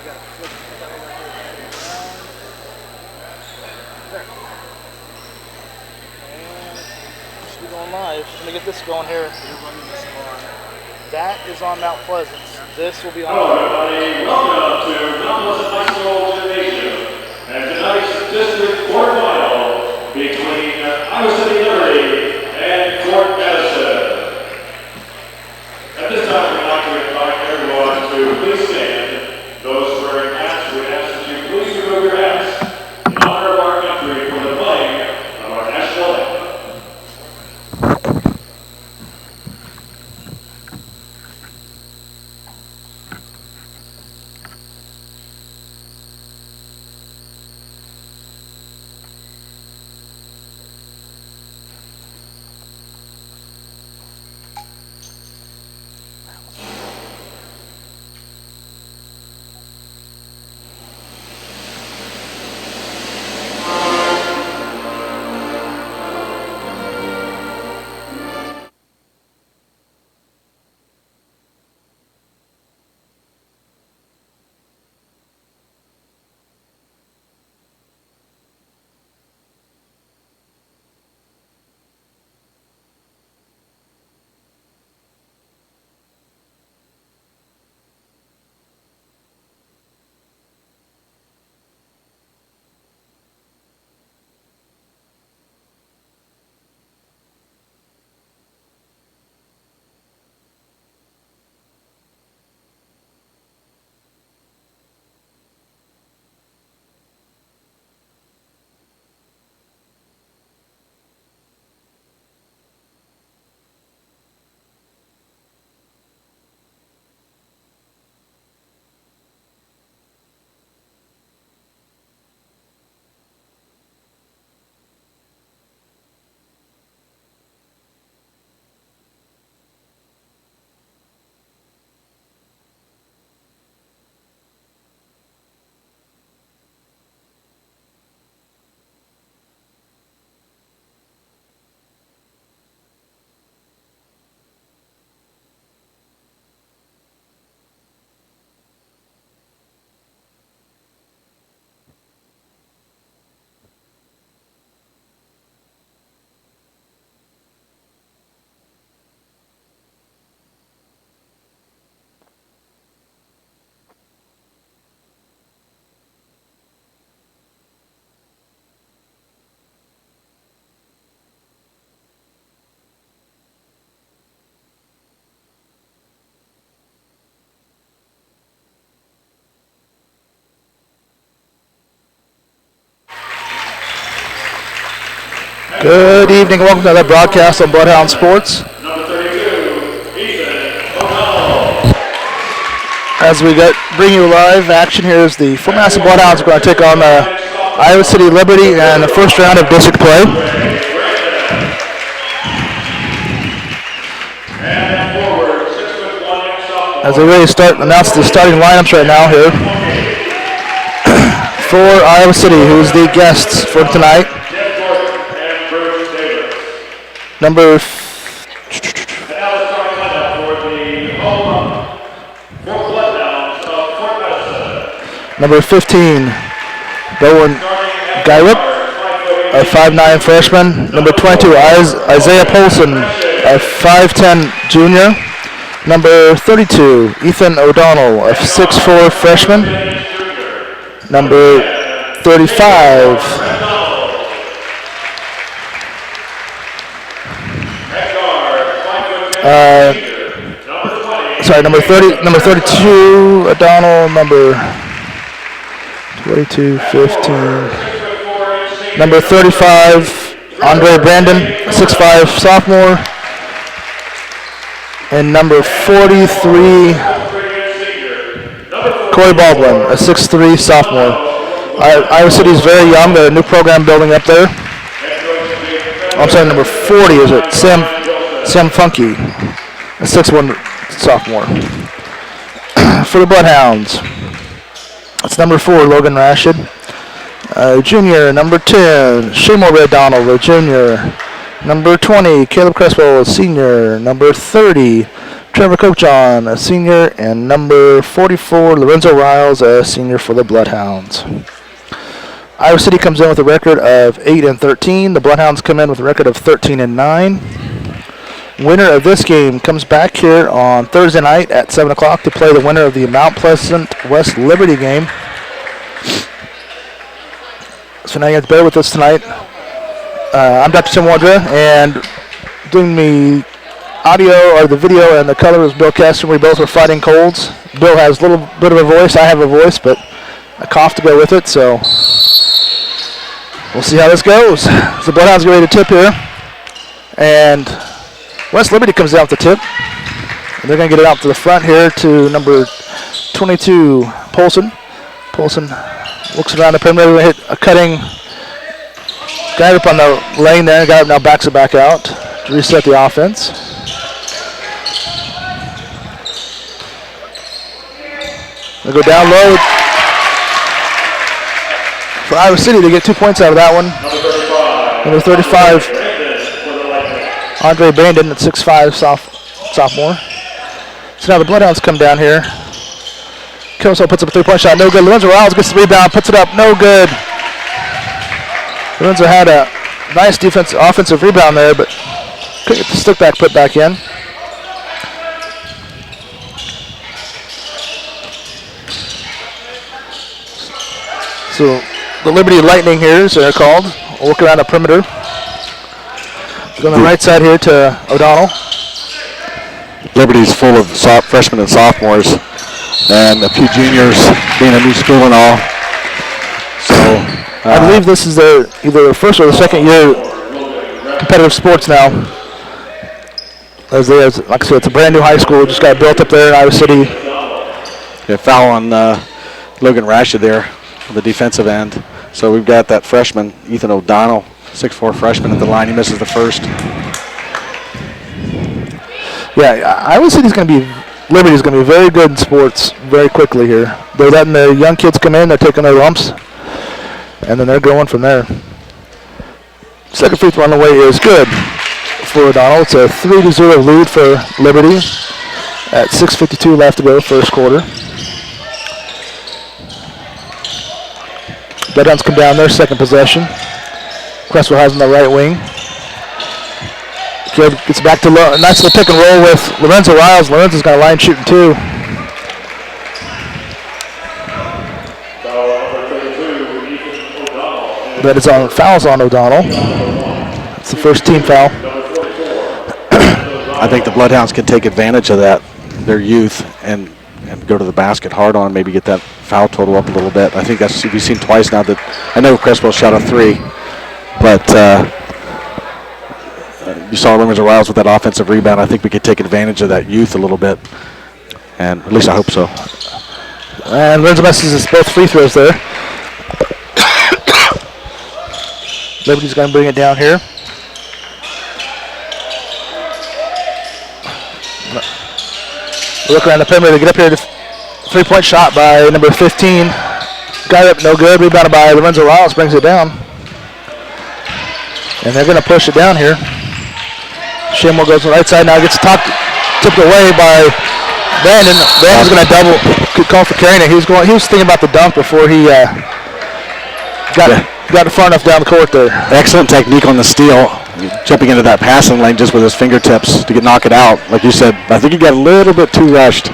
She's going live. Let me get this going here. That is on Mount Pleasant. This will be on. Hello, everybody. Welcome to Mount Pleasant High School Gymnasium and tonight's district quarterfinal between Iowa City Liberty and Fort Madison. At this time, we'd like to invite everyone to please stand. Those wearing hats, we ask that you please remove your hats in honor of our country for the playing of our national anthem. Good evening, welcome to another broadcast on Bloodhound Sports. Number 32, Ethan O'Donnell. As we bring you live action, here is the Fort Madison Bloodhounds going to take on Iowa City Liberty in the first round of district play. As they really announce the starting lineups right now here for Iowa City, who's the guests for tonight. Number 15, Bowen Gyrup, a 5'9 freshman. Number 22, Isaiah Polson, a 5'10 junior. Number 32, Ethan O'Donnell, a 6'4 freshman. Number 35, number 32, O'Donnell, number 22, 15, number 35, Andre Brandon, 6'5 sophomore, and number 43, Corey Baldwin, a 6'3 sophomore. Iowa City is very young. They're a new program building up there. I'm sorry, number 40 is it? Sam Funky, a 6'1 sophomore. For the Bloodhounds, it's number 4, Logan Rashid. Junior, number 10, Shemore Red Donald, a junior. Number 20, Caleb Crespo, a senior. Number 30, Trevor Coachon, a senior, and number 44, Lorenzo Riles, a senior for the Bloodhounds. Iowa City comes in with a record of 8-13. The Bloodhounds come in with a record of 13-9. Winner of this game comes back here on Thursday night at 7 o'clock to play the winner of the Mount Pleasant West Liberty game. So now you have to bear with us tonight. I'm Dr. Tim Wardra, and doing the audio or the video and the color is Bill Kester. We both were fighting colds. Bill has a little bit of a voice. I have a voice, but a cough to go with it. So we'll see how this goes. So the Bloodhounds get ready to tip here, and West Liberty comes out with the tip. And they're going to get it out to the front here to number 22, Polson. Polson looks around the perimeter, hit a cutting. Got up on the lane there, got up now, backs it back out to reset the offense. They go down low for Iowa City. They get 2 points out of that one. Number 35, Andre Brandon at 6'5", sophomore. So now the Bloodhounds come down here. Kelso puts up a 3-point shot, no good. Lorenzo Riles gets the rebound, puts it up, no good. Lorenzo had a nice offensive rebound there, but couldn't get the stick back put back in. So the Liberty Lightning here, as they're called, work around the perimeter. Go on the right side here to O'Donnell. Liberty's full of freshmen and sophomores, and a few juniors, being a new school and all. So I believe this is either their first or the second year competitive sports now. As like I said, it's a brand new high school, just got built up there in Iowa City. Yeah, foul on Logan Rashid there on the defensive end. So we've got that freshman, Ethan O'Donnell, 6'4" freshman at the line. He misses the first. Yeah, Iowa City's going to be, Liberty's going to be very good in sports very quickly here. They're letting the young kids come in, they're taking their lumps, and then they're going from there. Second free throw on the way is good for O'Donnell. It's a 3-0 lead for Liberty at 6:52 left to go, first quarter. Bloodhounds come down their second possession. Cresswell has on the right wing. Caleb gets back to nice little pick and roll with Lorenzo Riles. Lorenzo's got a line shooting too. That is on fouls on O'Donnell. It's the first team foul. I think the Bloodhounds can take advantage of that, their youth, and go to the basket hard on, maybe get that foul total up a little bit. I think that's we've seen twice now that I know Cresswell shot a 3, but you saw Lorenzo Riles with that offensive rebound. I think we could take advantage of that youth a little bit, and at least I hope so. And Lorenzo misses both free throws there. Liberty's going to bring it down here. Look around the perimeter to get up here. To 3-point shot by number 15. Got up, no good. Rebounded by Lorenzo Riles, brings it down. And they're going to push it down here. Shimwell goes to the right side now, gets tipped away by Brandon. Brandon's going to call for carrying it. He was thinking about the dunk before he got far enough down the court there. Excellent technique on the steal, jumping into that passing lane just with his fingertips to knock it out. Like you said, I think he got a little bit too rushed.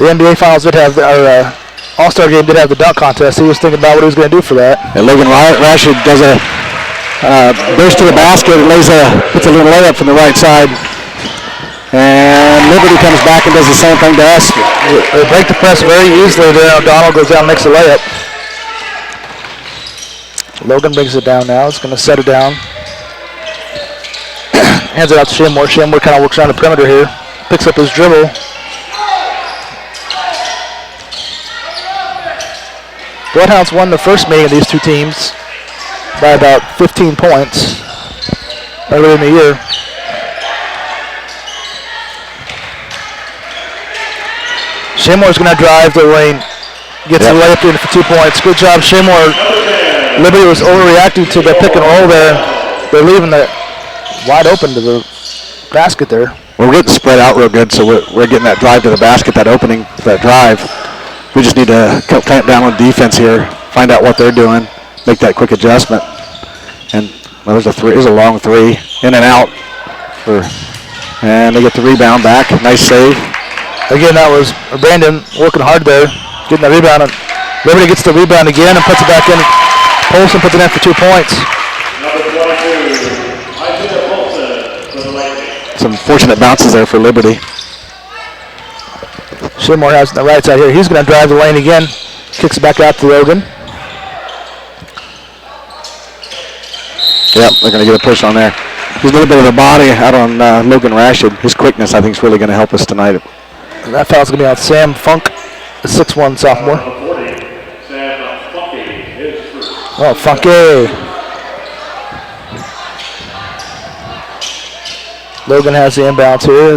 The NBA Finals did have, our All-Star game did have the dunk contest. He was thinking about what he was going to do for that. And Logan Rashid does a burst to the basket, puts a little layup from the right side. And Liberty comes back and does the same thing to us. They break the press very easily there. O'Donnell goes down, makes a layup. Logan brings it down now. It's going to set it down. Hands it out to Shimwell. Shimwell kind of works around the perimeter here. Picks up his dribble. Bloodhounds won the first meeting of these two teams by about 15 points earlier in the year. Shimmore's going to drive the lane, gets the layup in for 2 points. Good job, Shimore. Liberty was overreacting to the pick and roll there. They're leaving it wide open to the basket there. We're getting spread out real good, so we're getting that drive to the basket, that opening, that drive. We just need to clamp down on defense here, find out what they're doing, make that quick adjustment. And well, there's a long three, in and out. And they get the rebound back. Nice save. Again, that was Brandon working hard there, getting the rebound. And Liberty gets the rebound again and puts it back in. Polson puts it in for 2 points. Number 22, Isaiah Polson for the Lightning. Some fortunate bounces there for Liberty. Shimore has it on the right side here. He's going to drive the lane again. Kicks it back out to Logan. Yep, they're going to get a push on there. There's a little bit of the body out on Logan Rashid. His quickness, I think, is really going to help us tonight. And that foul's going to be on Sam Funk, the 6'1" sophomore. Number 40, Sam Funky, his first. Oh, Funky. Logan has the inbounds here.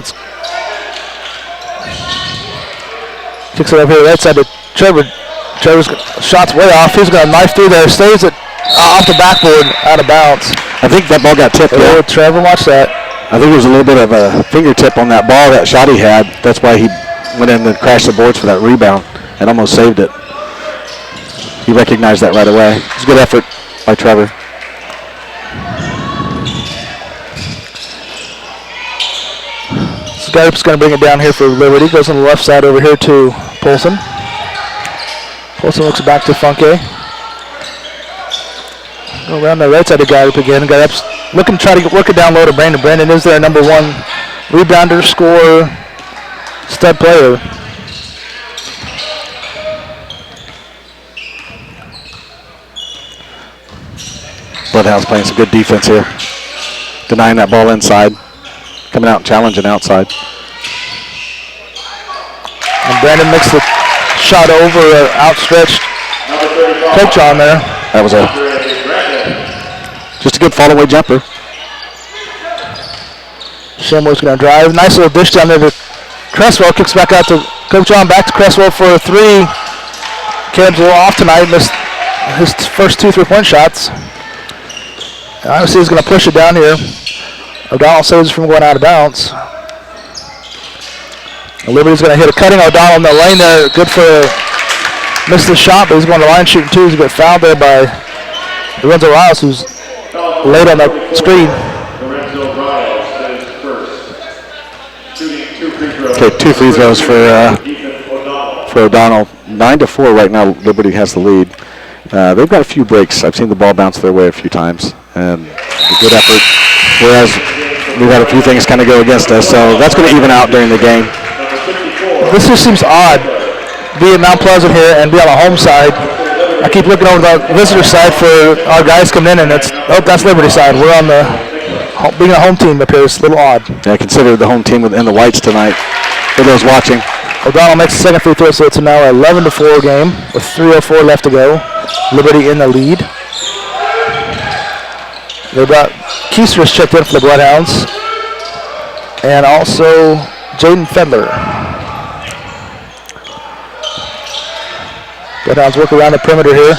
Kicks it over here right side to Trevor. Trevor's shot's way off. He's going to knife through there. Stays it off the backboard, out of bounds. I think that ball got tipped. Oh, Trevor, watch that. I think there was a little bit of a fingertip on that ball, that shot he had. That's why he went in and crashed the boards for that rebound and almost saved it. He recognized that right away. It was a good effort by Trevor. Skype's going to bring it down here for Liberty. Goes on the left side over here to Polson. Polson looks back to Funke. Go around the right side of Guy up again. Guy up's looking to try to work it down low to Brandon. Brandon is their number one rebounder, scorer, stud player. Bloodhound's playing some good defense here. Denying that ball inside. Coming out and challenging outside. And Brandon makes the shot over an outstretched coach on there. That was just a good fall-away jumper. Shimler's going to drive. Nice little dish down there to Cresswell. Kicks back out to Coach John. Back to Cresswell for a three. Caleb's a little off tonight. Missed his first 2 3-point shots. And obviously he's going to push it down here. O'Donnell saves from going out of bounds. And Liberty's going to hit a cutting O'Donnell in the lane there. Good for, missed the shot, but he's going to line shooting too. He's going to get fouled there by Lorenzo Riles, who's late on the screen. Lorenzo Riles is first. Shooting 2 free throws. Okay, 2 free throws for O'Donnell. 9-4 right now. Liberty has the lead. They've got a few breaks. I've seen the ball bounce their way a few times, and a good effort. Whereas we've had a few things kind of go against us, so that's going to even out during the game. This just seems odd, being Mount Pleasant here and be on the home side. I keep looking over the visitor side for our guys coming in, and that's Liberty side. We're on the being a home team up here. It's a little odd. Yeah, I consider the home team in the whites tonight. For those watching, O'Donnell makes the second free throw, so it's now an 11-4 game with 3:04 left to go. Liberty in the lead. They brought Keister's checked in for the Bloodhounds, and also Jaden Fendler. Bloodhounds work around the perimeter here.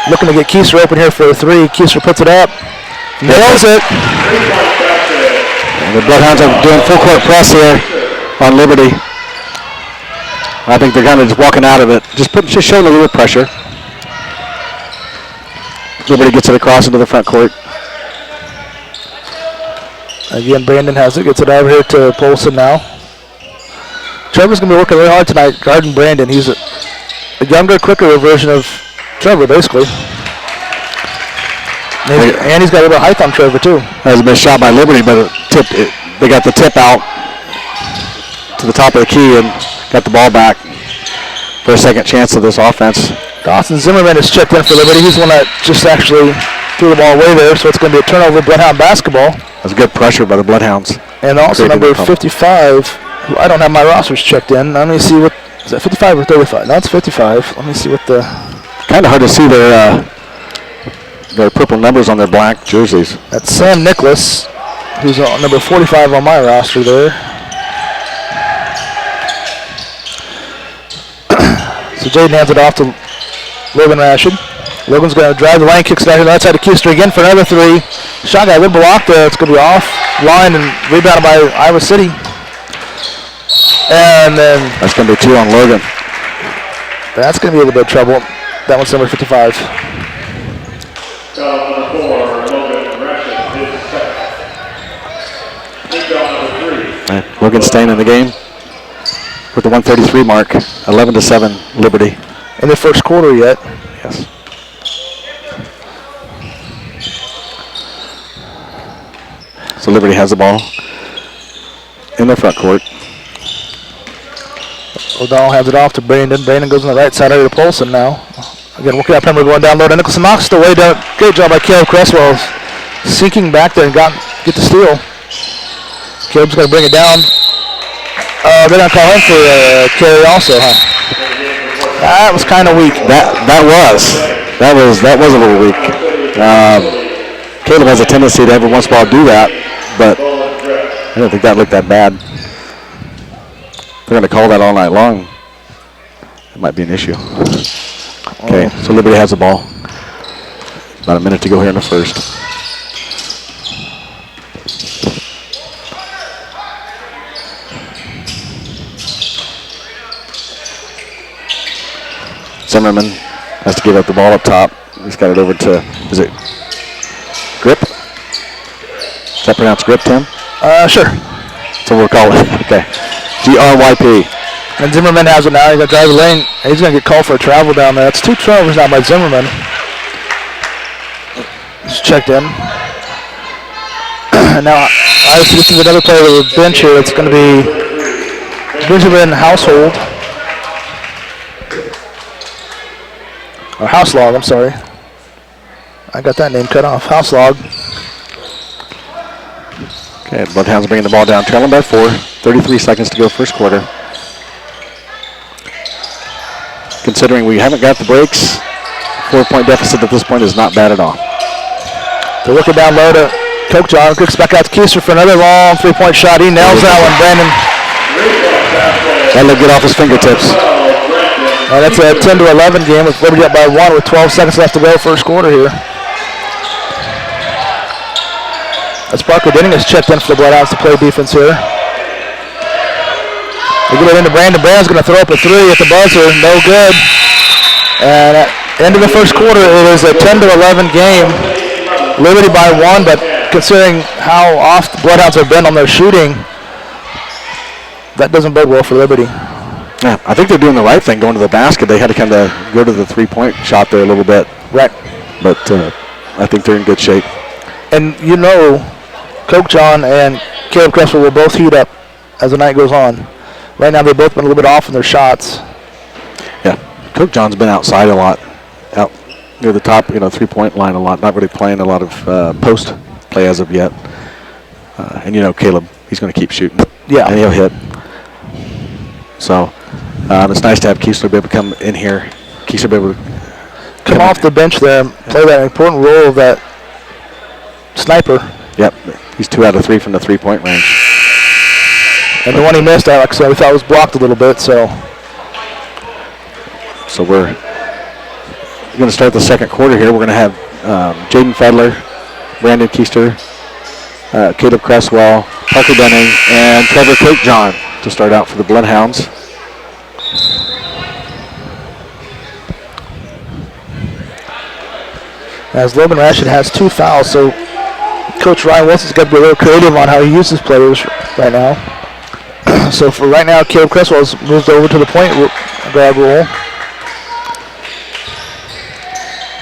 Looking to get Keister open here for a three. Keister puts it up. Nails it. And the Bloodhounds are doing full court press here on Liberty. I think they're kind of just walking out of it. Just showing a little pressure. Liberty gets it across into the front court. Again, Brandon has it. Gets it over here to Polson now. Trevor's going to be working really hard tonight guarding Brandon. He's a younger, quicker version of Trevor, basically. And he's got a little height on Trevor, too. That was a missed shot by Liberty, but they got the tip out to the top of the key and got the ball back for a second chance of this offense. Dawson Zimmerman is checked in for Liberty. He's the one that just actually threw the ball away there, so it's going to be a turnover, Bloodhound basketball. That's good pressure by the Bloodhounds. And also number 55, who I don't have my rosters checked in. Let me see what, is that 55 or 35? No, it's 55. Let me see what the... Kind of hard to see their purple numbers on their black jerseys. That's Sam Nicholas, who's on number 45 on my roster there. So Jaden hands it off to Logan Rashid. Logan's going to drive the lane, kicks it out here to the outside of Keister again for another three. Shot got a little blocked there. It's going to be off. line and rebounded by Iowa City. And then That's going to be 2 on Logan. that's going to be a little bit of trouble. That one's number 55. Foul number 4, Logan Gresham, his second. Team foul number 3. Logan staying in the game with the 1:33 mark. 11-7 Liberty. In the first quarter yet. Yes. So Liberty has the ball in their front court. O'Donnell hands it off to Brandon. Brandon goes on the right side over to Polson now. Again, working out Pembroke going down low to Nicholson. Knocks it away down. Great job by Caleb Cresswell. Sinking back there and get the steal. Caleb's going to bring it down. They're going to call him for carry also, huh? That was kind of weak. That was a little weak. Caleb has a tendency to every once in a while do that, but I don't think that looked that bad. They're going to call that all night long. It might be an issue. Okay, so Liberty has the ball. About a minute to go here in the first. Zimmerman has to give up the ball up top. He's got it over to, is it Grip? Is that pronounced Grip, Tim? Sure. So we'll call it. Okay. GRYP. And Zimmerman has it now. He's going to drive the lane. He's going to get called for a travel down there. That's 2 turnovers now by Zimmerman. He's checked in. And now, obviously, this is another player with the bench here. It's going to be Benjamin Household. Or Houselog, I'm sorry. I got that name cut off. Houselog. Okay, Bloodhounds bringing the ball down, trailing by 4. 33 seconds to go first quarter. Considering we haven't got the breaks, 4-point deficit at this point is not bad at all. They're looking down low to Coke John. Kicks back out to Keister for another long 3-point shot. He nails that one, Brandon. That looked good off his fingertips. That's a 10-11 game with Liberty up by 1 with 12 seconds left to go first quarter here. As Parker Denning has checked in for the Bloodhounds to play defense here. They get it into Brandon. Brandon's going to throw up a 3 at the buzzer. No good. And at the end of the first quarter, it is a 10-11 game. Liberty by 1, but considering how off the Bloodhounds have been on their shooting, that doesn't bode well for Liberty. Yeah, I think they're doing the right thing going to the basket. They had to kind of go to the 3-point shot there a little bit. Right. But I think they're in good shape. And you know, Coke John and Caleb Cresswell will both heat up as the night goes on. Right now, they've both been a little bit off in their shots. Yeah, Coke John's been outside a lot, out near the top, 3-point line a lot. Not really playing a lot of post play as of yet. And Caleb, he's going to keep shooting. Yeah, and he'll hit. So it's nice to have Keesler be able to come in here. Keesler be able to come off the bench there and play that important role of that sniper. Yep, he's 2 out of 3 from the 3-point range. And the one he missed, like I said, we thought was blocked a little bit. So we're going to start the second quarter here. We're going to have Jaden Fedler, Brandon Keister, Caleb Cresswell, Parker Denning, and Trevor Coke John to start out for the Bloodhounds. As Logan Rashid has 2 fouls, so Coach Ryan Wilson's got to be a little creative on how he uses players right now. So for right now, Caleb Cresswell's moved over to the point guard role.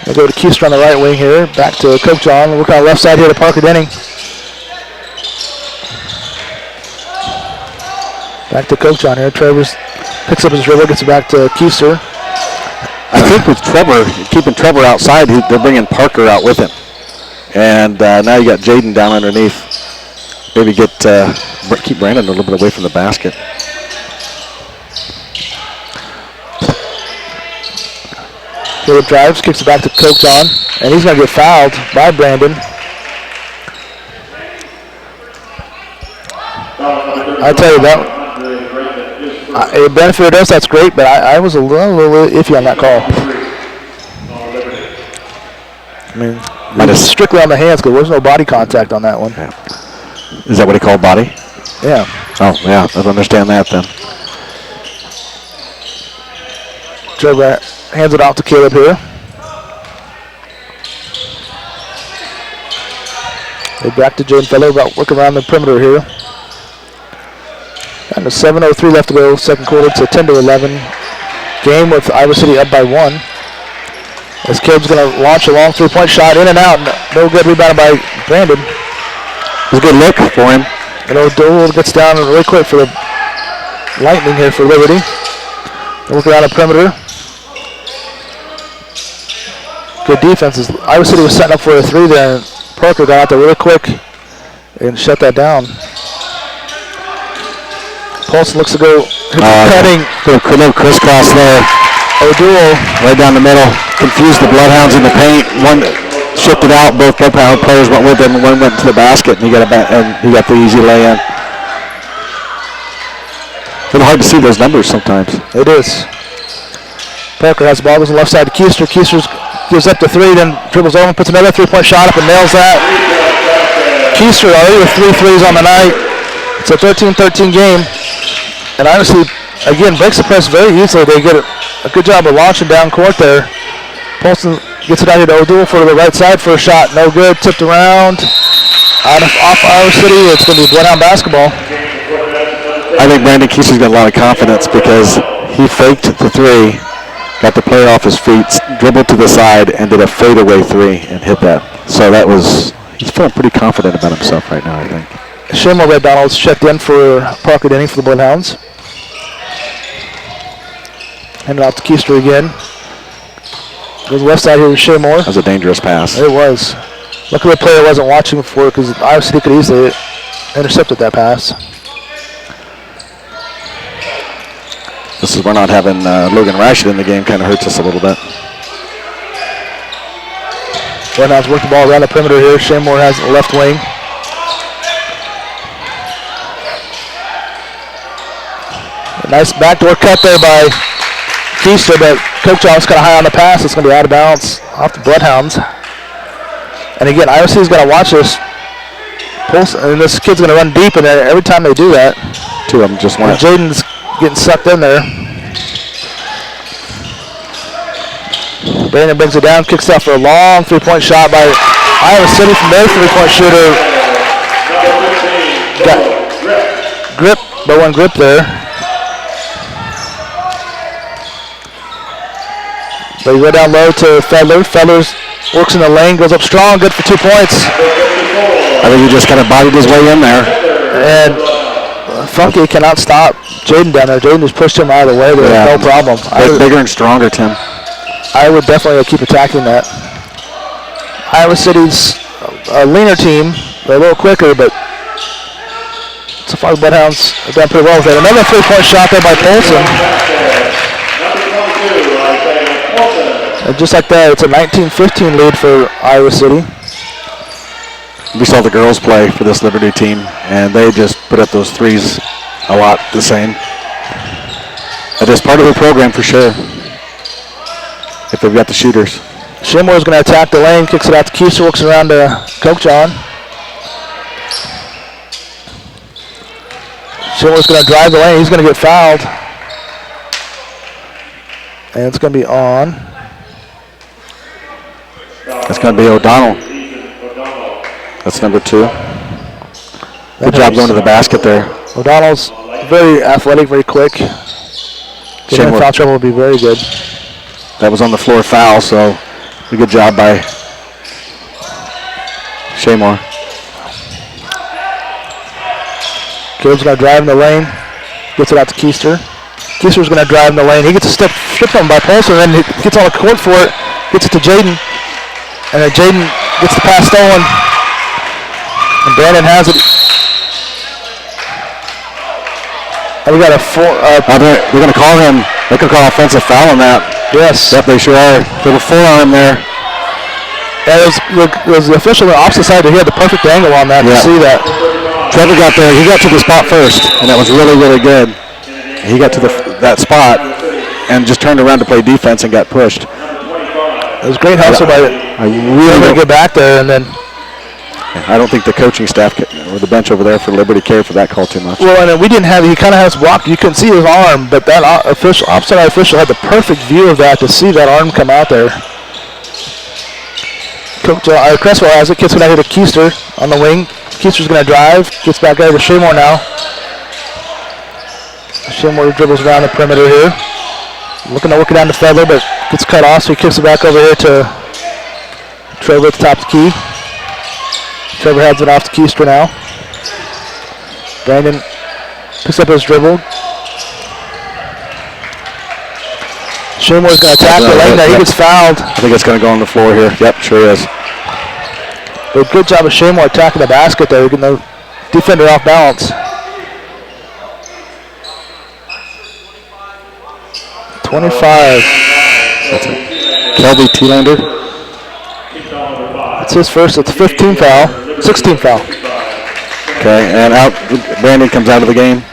They go to Keister on the right wing here. Back to Coke John. Work on the left side here to Parker Denning. Back to Coke John here. Travers picks up his dribble, gets it back to Keister. I think with Trevor, keeping Trevor outside, they're bringing Parker out with him. And now you got Jaden down underneath. Maybe keep Brandon a little bit away from the basket. Caleb drives, kicks it back to Coke John, and he's going to get fouled by Brandon. I tell you that, it benefited us, that's great, but I was a little iffy on that call. I mean, it was strictly on the hands because there was no body contact on that one. Yeah. Is that what he called body? Yeah. Oh, yeah, I don't understand that then. Trevor hands it off to Caleb here. They back to Jaden Feller, about working around the perimeter here. And 7:03 left to go, second quarter. It's a 10-11 game with Iowa City up by 1. As Caleb's going to launch a long three-point shot, in and out. No good, rebounded by Brandon. It was a good look for him. And O'Dowd gets down really quick for the Lightning here for Liberty. They look around the perimeter. Good defenses. Iowa City was setting up for a 3 there, and Parker got out there really quick and shut that down. Paulson looks to go cutting. Little crisscross there. O'Doul right down the middle. Confused the Bloodhounds in the paint. One shifted out. Both Bloodhound players went with him. One went to the basket, and he got the easy lay-in. A little hard to see those numbers sometimes. It is. Parker has the ball, goes on the left side to Keister. Keister gives up to 3, then dribbles over, puts another three-point shot up and nails that. Keister already with 3 threes on the night. It's a 13-13 game. And honestly, again, breaks the press very easily. They get a good job of launching down court there. Paulson gets it out here to O'Doul for the right side for a shot. No good. Tipped around. Off Iowa City. It's going to be Bloodhound basketball. I think Brandon Keister's got a lot of confidence because he faked the 3, got the player off his feet, dribbled to the side, and did a fadeaway 3 and hit that. So he's feeling pretty confident about himself right now, I think. Shamor Red Donalds checked in for Parker Denny for the Bloodhounds. Handed off to Keister again. Goes left side here with Shamor. That was a dangerous pass. It was. Luckily the player wasn't watching for it because Iowa City could easily intercepted that pass. This is we're not having Logan Rashid in the game, kind of hurts us a little bit. Bloodhounds work the ball around the perimeter here. Shamor has the left wing. A nice backdoor cut there by Keister, but Coach John's kind of high on the pass. It's going to be out of bounds off the Bloodhounds. And again, Iowa City's got to watch this. And this kid's going to run deep in there every time they do that. 2 of them just went. Jaden's getting sucked in there. Brandon brings it down, kicks out for a long three-point shot by Iowa City from their three-point shooter. Got grip, but one grip there. They go down low to Fedler. Fedler works in the lane, goes up strong, good for 2 points. I think he just kind of bodied his way in there. And Funky cannot stop Jaden down there. Jaden just pushed him out of the way there, no problem. Bigger and stronger, Tim. I would definitely keep attacking that. Iowa City's a leaner team. They're a little quicker, but so far the Bloodhounds have done pretty well with it. Another three-point shot there by Paulson. And just like that, it's a 19-15 lead for Iowa City. We saw the girls play for this Liberty team, and they just put up those threes a lot the same. That is part of the program for sure, if they've got the shooters. Shimmer's going to attack the lane, kicks it out to Keister, works around to Coke John. Shimmer's going to drive the lane. He's going to get fouled. And it's going to be on. That's going to be O'Donnell. That's number 2. Good job going to the basket there. O'Donnell's very athletic, very quick. Getting in foul trouble will be very good. That was on the floor foul, so a good job by Shamor. Caleb's going to drive in the lane. Gets it out to Keister. Keister's going to drive in the lane. He gets a step on by Paulson, and then he gets on the court for it. Gets it to Jaden. And then Jaden gets the pass stolen. And Brandon has it. And we got a they're going to call him. They could call offensive foul on that. Yes. Yep, they sure are. There were 4 on him there. And it was the official on the opposite side. He had the perfect angle on that to see that. Trevor got there. He got to the spot first, and that was really, really good. He got to that spot and just turned around to play defense and got pushed. It was great hustle by it. I really to get back there, and then I don't think the coaching staff or the bench over there for Liberty cared for that call too much. Well, and then we didn't have, he kind of has blocked. You couldn't see his arm, but that offside official had the perfect view of that to see that arm come out there. Coach Cresswell has it. Kid's going to hit a Keister on the wing. Keister's going to drive. Gets back over to Shaymore now. Shaymore dribbles around the perimeter here. Looking to work it down to Feather, but gets cut off, so he kicks it back over here to Trevor at the top of the key. Trevor heads it off to Keister now. Brandon picks up his dribble. Shaymore's going to attack the lane there. He gets fouled. I think it's going to go on the floor here. Yep, sure is. But good job of Shaymore attacking the basket there, getting the defender off balance. 25. That's it. Kelby Thielander. It's his first. It's 15 foul. 16 foul. Okay, and out. Brandon comes out of the game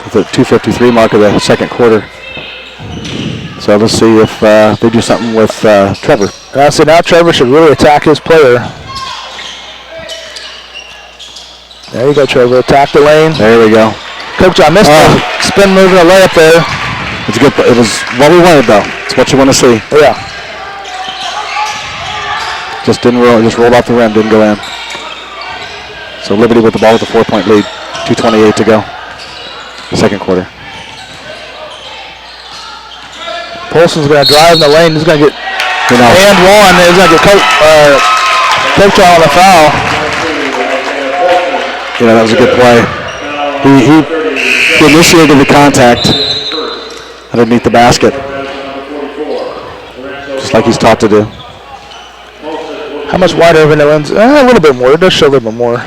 with the 2:53 mark of the second quarter. So let's see if they do something with Trevor. So now Trevor should really attack his player. There you go, Trevor. Attack the lane. There we go. Coach, I missed the spin move and a layup there. It's good. It was what we wanted, though. It's what you want to see. Yeah. Just didn't roll. Just rolled off the rim. Didn't go in. So Liberty with the ball with a 4-point lead. 2:28 to go. Second quarter. Polson's going to drive in the lane. He's going to get and one. He's going to get Coach on the foul. Yeah, that was a good play. He initiated the contact underneath the basket, just like he's taught to do. How much wider over the lens? A little bit more. It does show a little bit more.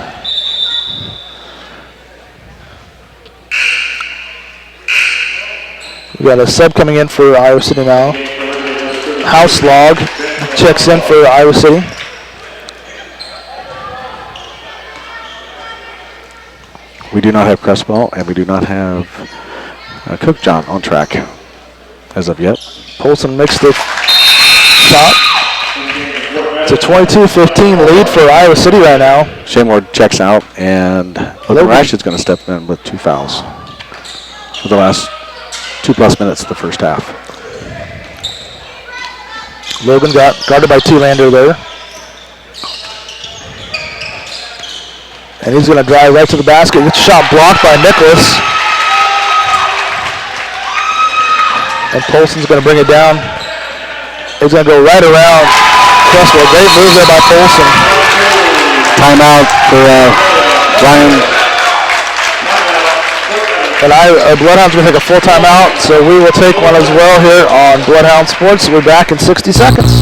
We got a sub coming in for Iowa City now. House Log checks in for Iowa City. We do not have Cresswell, and we do not have Cook John on track as of yet. Polson makes the shot. It's a 22-15 lead for Iowa City right now. Shaymore checks out, and Logan Rashid's going to step in with 2 fouls for the last 2+ minutes of the first half. Logan got guarded by Thielander there. And he's going to drive right to the basket. Gets a shot blocked by Nicholas. And Polson's going to bring it down. He's going to go right around Cresswell. Great move there by Polson. Timeout for Ryan. And Bloodhound's going to take a full timeout, so we will take one as well here on Bloodhound Sports. We'll be back in 60 seconds.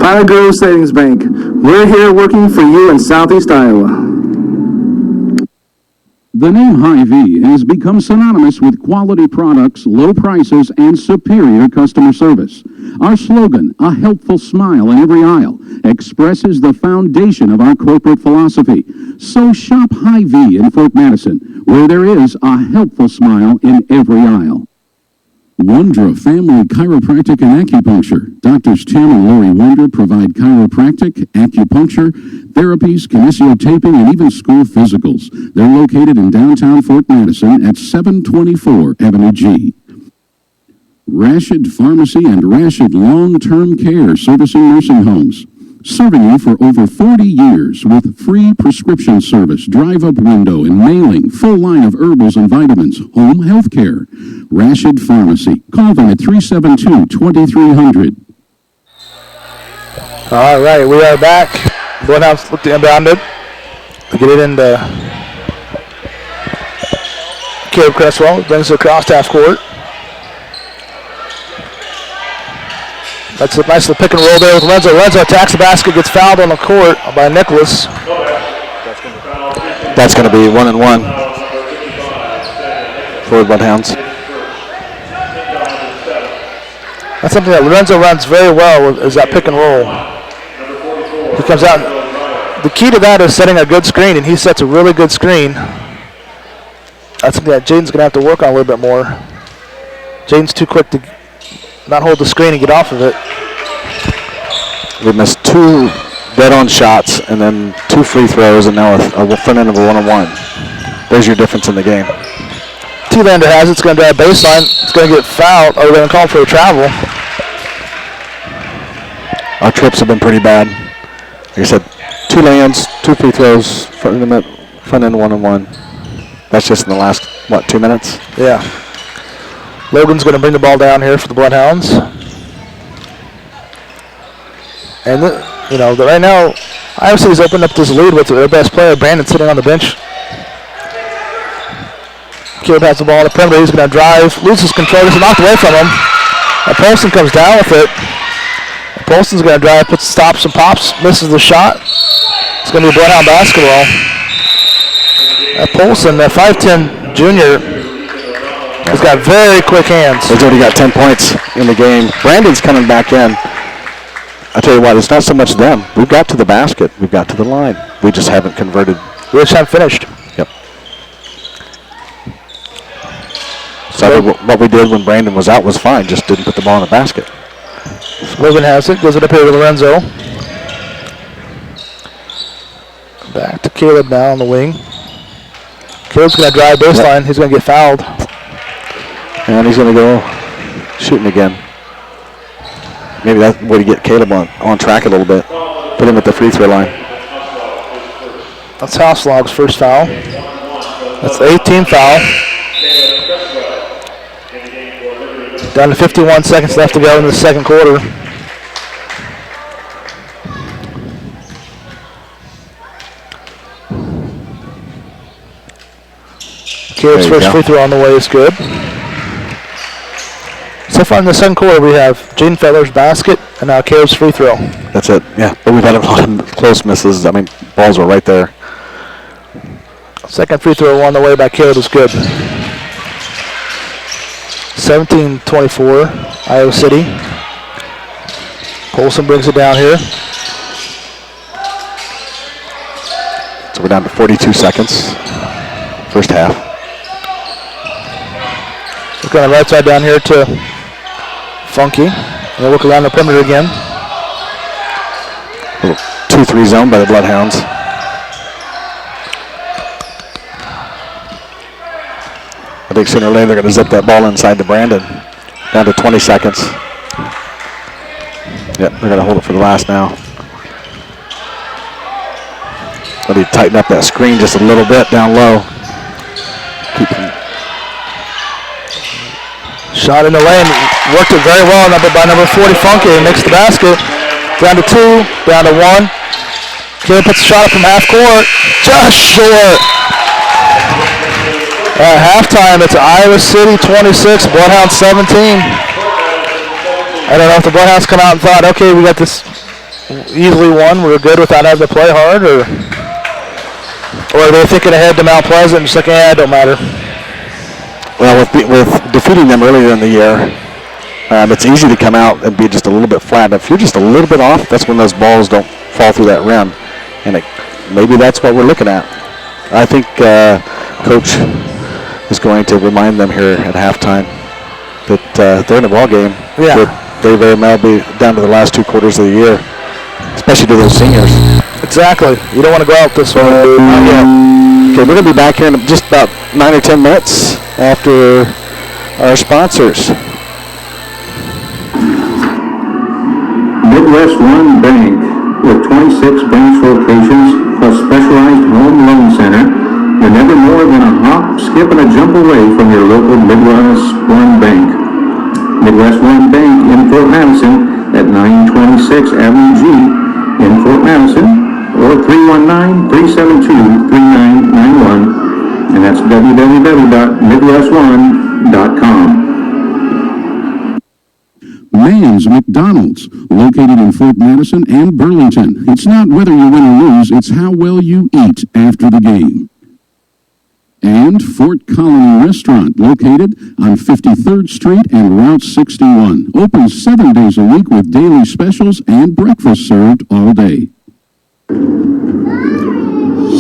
Pilot Grove Savings Bank. We're here working for you in Southeast Iowa. The name Hy-Vee has become synonymous with quality products, low prices, and superior customer service. Our slogan, a helpful smile in every aisle, expresses the foundation of our corporate philosophy. So shop Hy-Vee in Fort Madison, where there is a helpful smile in every aisle. Wondra Family Chiropractic and Acupuncture. Doctors Tim and Lori Wondra provide chiropractic, acupuncture, therapies, kinesiotaping, and even school physicals. They're located in downtown Fort Madison at 724 Avenue G. Rashid Pharmacy and Rashid Long-Term Care, servicing nursing homes. Serving you for over 40 years with free prescription service, drive-up window and mailing, full line of herbals and vitamins, home health care. Rashid Pharmacy. Call them at 372-2300. All right, we are back. Bloodhounds look to inbound it. We get it into Caleb Cresswell. Brings it across half court. That's a nice little pick and roll there with Lorenzo. Lorenzo attacks the basket, gets fouled on the court by Nicholas. That's going to be 1 and 1 for the Bloodhounds. That's something that Lorenzo runs very well, is that pick and roll. He comes out. The key to that is setting a good screen, and he sets a really good screen. That's something that Jaden's going to have to work on a little bit more. Jaden's too quick to not hold the screen and get off of it. We missed 2 dead-on shots and then 2 free throws and now a front end of a one-on-one. There's your difference in the game. T-Lander has it. It's going to drive baseline. It's going to get fouled. Oh, they're going to call for a travel. Our trips have been pretty bad. Like I said, 2 lands, 2 free throws, front end one-on-one. That's just in the last, 2 minutes? Yeah. Logan's going to bring the ball down here for the Bloodhounds. And, right now, Iowa City's opened up this lead with their best player, Brandon, sitting on the bench. Caleb has the ball on the perimeter. He's going to drive, loses control, gets knocked away from him. And Polston comes down with it. And Polston's going to drive, stops and pops, misses the shot. It's going to be Bloodhound basketball. Polston, the 5'10 junior, has got very quick hands. He's already got 10 points in the game. Brandon's coming back in. I tell you what, it's not so much them. We've got to the basket. We've got to the line. We just haven't converted. We just haven't finished. Yep. So what we did when Brandon was out was fine. Just didn't put the ball in the basket. Logan has it. Goes it up here to Lorenzo. Back to Caleb now on the wing. Caleb's going to drive baseline. Yep. He's going to get fouled. And he's going to go shooting again. Maybe that way to get Caleb on track a little bit. Put him at the free throw line. That's Houselog's first foul. That's the 18th foul. Down to 51 seconds left to go in the second quarter. Caleb's first free throw on the way is good. So far in the second quarter, we have Jaden Feller's basket and now Caleb's free throw. That's it, yeah. But we've had a lot of close misses. I mean, balls were right there. Second free throw on the way by Caleb is good. 17-24, Iowa City. Polson brings it down here. So we're down to 42 seconds, first half. Look on the right side down here to Funky. And they'll look around the perimeter again. Little 2-3 zone by the Bloodhounds. I think sooner or later they're going to zip that ball inside to Brandon. Down to 20 seconds. Yep, they're going to hold it for the last now. Let me tighten up that screen just a little bit down low. Keep him. Shot in the lane, worked it very well by number 40, Funky, makes the basket. Down to 2, down to 1. Caleb puts a shot up from half court, just short. At halftime, it's Iowa City 26, Bloodhounds 17. I don't know if the Bloodhounds come out and thought, okay, we got this easily won, we're good without having to play hard, or are they thinking ahead to Mount Pleasant and just like, it don't matter. Well, with defeating them earlier in the year, it's easy to come out and be just a little bit flat. If you're just a little bit off, that's when those balls don't fall through that rim. And maybe that's what we're looking at. I think Coach is going to remind them here at halftime that they're in a ball game. Yeah. They very well be down to the last 2 quarters of the year, especially to those seniors. Exactly. You don't want to go out this way. Not yet. Okay, we're going to be back here in just about 9 or 10 minutes after our sponsors. Midwest One Bank, with 26 branch locations plus specialized home loan center, you're never more than a hop, skip, and a jump away from your local Midwest One Bank. Midwest One Bank in Fort Madison at 926 Avenue G in Fort Madison, or 319-372-3991, and that's www.midwestone.com. Mann's McDonald's, located in Fort Madison and Burlington. It's not whether you win or lose, it's how well you eat after the game. And Fort Colony Restaurant, located on 53rd Street and Route 61. Open 7 days a week with daily specials and breakfast served all day.